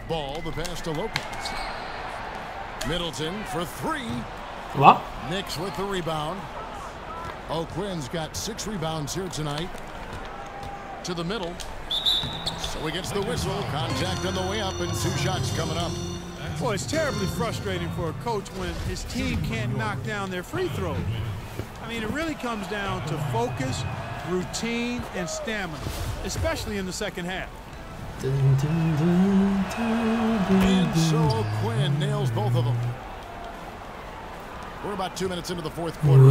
Ball, the pass to Lopez. Middleton for three. What? Knicks with the rebound. O'Quinn's got 6 rebounds here tonight. To the middle. So he gets the whistle. Contact on the way up and 2 shots coming up. Boy, it's terribly frustrating for a coach when his team can't knock down their free throws. I mean, it really comes down to focus, routine, and stamina, especially in the second half. And so Quinn nails both of them. We're about 2 minutes into the fourth quarter.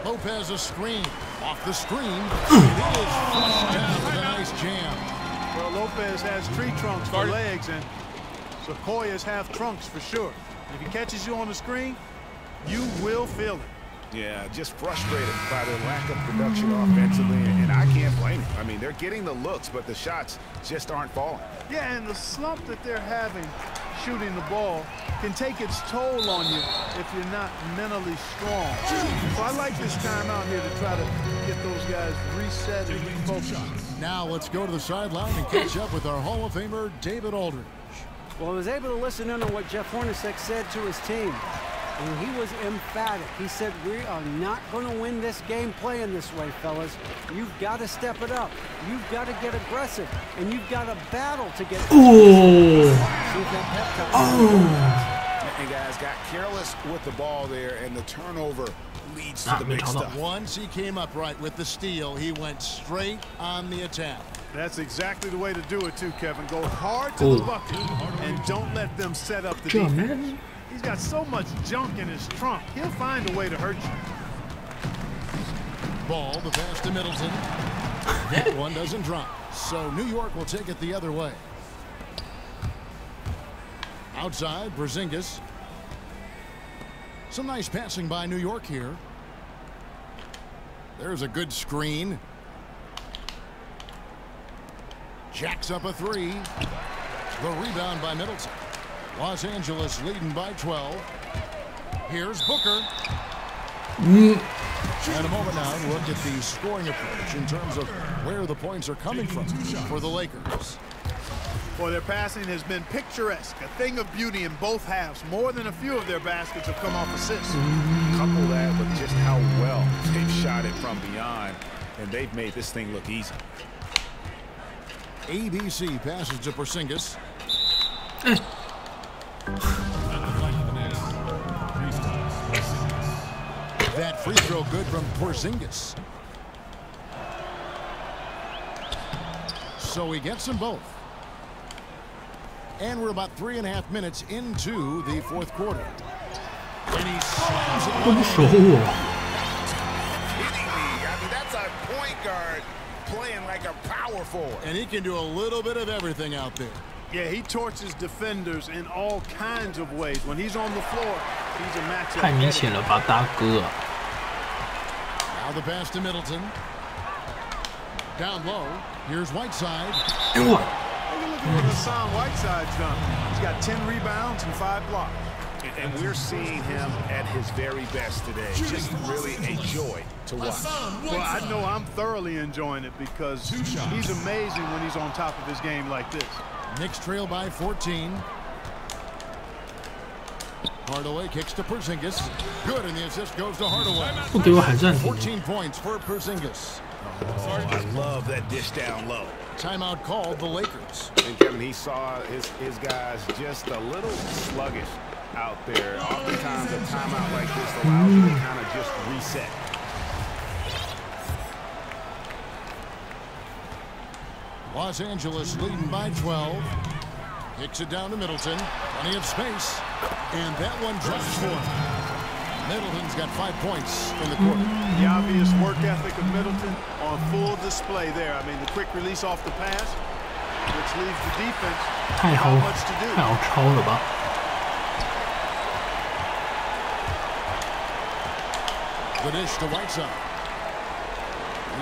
Lopez a screen. Off the screen. It is flushed down with a nice jam. Well, Lopez has tree trunks for legs, and Sequoia's have trunks for sure. If he catches you on the screen, you will feel it. Yeah, just frustrated by their lack of production offensively, and I can't blame them. I mean, they're getting the looks, but the shots just aren't falling. Yeah, and the slump that they're having shooting the ball can take its toll on you if you're not mentally strong. So I like this time out here to try to get those guys reset and refocused. Now let's go to the sideline and catch up with our Hall of Famer, David Aldridge. Well, I was able to listen in on what Jeff Hornacek said to his team. And he was emphatic. He said, we are not going to win this game playing this way, fellas. You've got to step it up. You've got to get aggressive. And you've got to battle to get... And guys got careless with the ball there, and the turnover leads to the big stuff. Once he came up right with the steal, he went straight on the attack. That's exactly the way to do it, too, Kevin. Go hard to the bucket and don't let them set up the defense. He's got so much junk in his trunk. He'll find a way to hurt you. Ball, the pass to Middleton. That one doesn't drop. So New York will take it the other way. Outside, Porzingis. Some nice passing by New York here. There's a good screen. Jacks up a 3. The rebound by Middleton. Los Angeles leading by 12. Here's Booker. And a moment now to look at the scoring approach in terms of where the points are coming from for the Lakers. Boy, their passing has been picturesque, a thing of beauty in both halves. More than a few of their baskets have come off assists. Couple that with just how well they've shot it from beyond, and they've made this thing look easy. ABC passes to Porzingis. That free throw good from Porzingis. So he gets them both. And we're about 3.5 minutes into the fourth quarter. And he slams it. I mean, that's a point guard playing like a power forward. And he can do a little bit of everything out there. Yeah, he torches defenders in all kinds of ways. When he's on the floor, he's a matchup. 太明显了吧，大哥。 Now the pass to Middleton. Down low. Here's Whiteside. And what? Look at what Hassan Whiteside's done. He's got 10 rebounds and 5 blocks. And we're seeing him at his very best today. Just really a joy to watch. Well, I know I'm thoroughly enjoying it because he's amazing when he's on top of his game like this. Knicks trail by 14. Hardaway kicks to Porzingis. Good, and the assist goes to Hardaway. 14 points for Porzingis. Oh, I love that dish down low. Timeout called the Lakers. And Kevin, he saw his guys just a little sluggish out there. Oftentimes a timeout like this allows you to kind of just reset. Los Angeles leading by 12. Kicks it down to Middleton. Plenty of space. And that one drops for him. Middleton's got 5 points in the quarter. The obvious work ethic of Middleton on full display there. I mean, the quick release off the pass, which leaves the defense not much to do. 太好抄了吧。 The dish to Whiteside.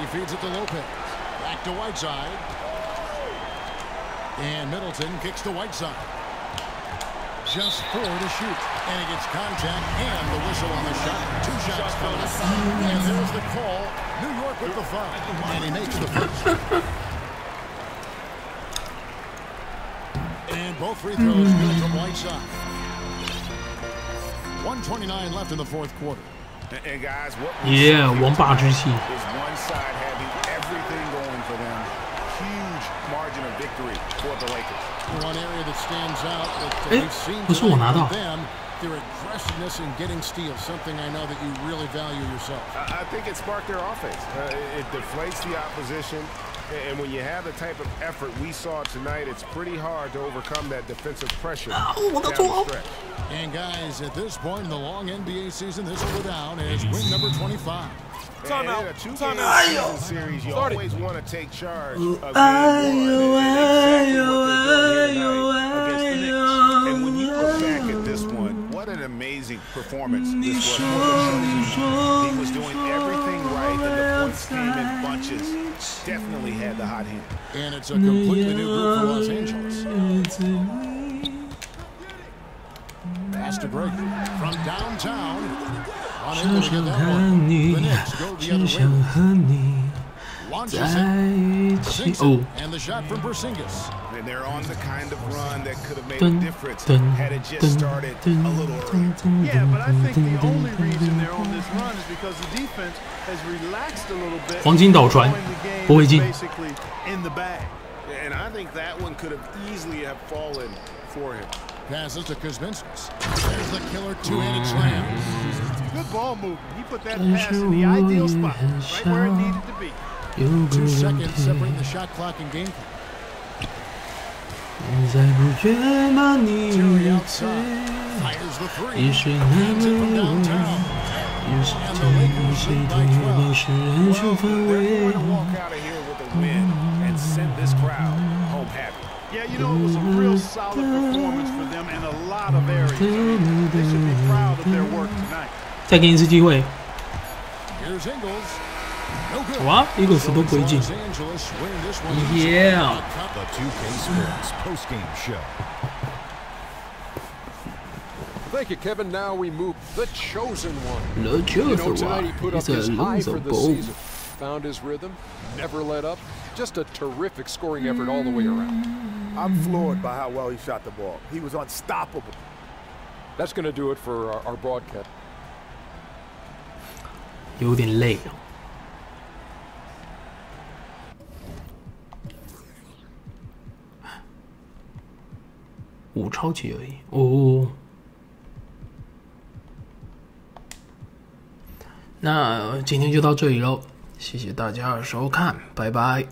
He feeds it to Lopez. Back to Whiteside. And Middleton kicks to Whiteside. Just 4 to shoot. And he gets contact and the whistle on the shot. 2 shots coming up. And there's the call. New York with the foul. And he makes the first. And both free throws good from Whiteside. 1:29 left in the fourth quarter. And guys, what王霸之气。 is one side having everything going for them. Huge margin of victory for the Lakers. One area that stands out that we've seen them, their aggressiveness in getting steals, something I know that you really value yourself. I think it sparked their offense. It deflates the opposition, and when you have the type of effort we saw tonight, it's pretty hard to overcome that defensive pressure down the stretch. And guys, at this point in the long NBA season, this will go down as win number 25. And in a two-game season series, you always want to take charge of game one. And when you look back at this one, what an amazing performance this was. He was doing everything right, and the points came in bunches. Definitely had the hot hand. And it's a completely new group for Los Angeles. Pass to break from downtown. 只想看你，只想和你在一起。哦。 And they're on the kind of run that could have made a difference had it just started a little early. Yeah, but I think the only reason they're on this run is because the defense has relaxed a little bit. 黄金倒传，不会进。 Basically in the bag. And I think that one could have easily have fallen for him. Passes to Kuzminskis. There's the killer two-handed slam. Good ball movement. He put that pass in the ideal spot, right where it needed to be. 2 seconds separate the shot clock and game clock. 在不觉把你的嘴，已是那么有味，于是对谁都没是人生范围。 Yeah, you know, it was a real solid performance for them in a lot of areas. They should be proud of their work tonight. 再给你一次机会。哇，Eagles 都归进。Yeah. The 2K Sports postgame show. Thank you, Kevin. Now we move the chosen one. The chosen tonight he put up It's a his high for loser the ball. season. Found his rhythm, never let up. Just a terrific scoring effort all the way around. I'm floored by how well he shot the ball. He was unstoppable. That's going to do it for our broadcast. 有点累了。5超级而已哦。那今天就到这里喽，谢谢大家的收看，拜拜。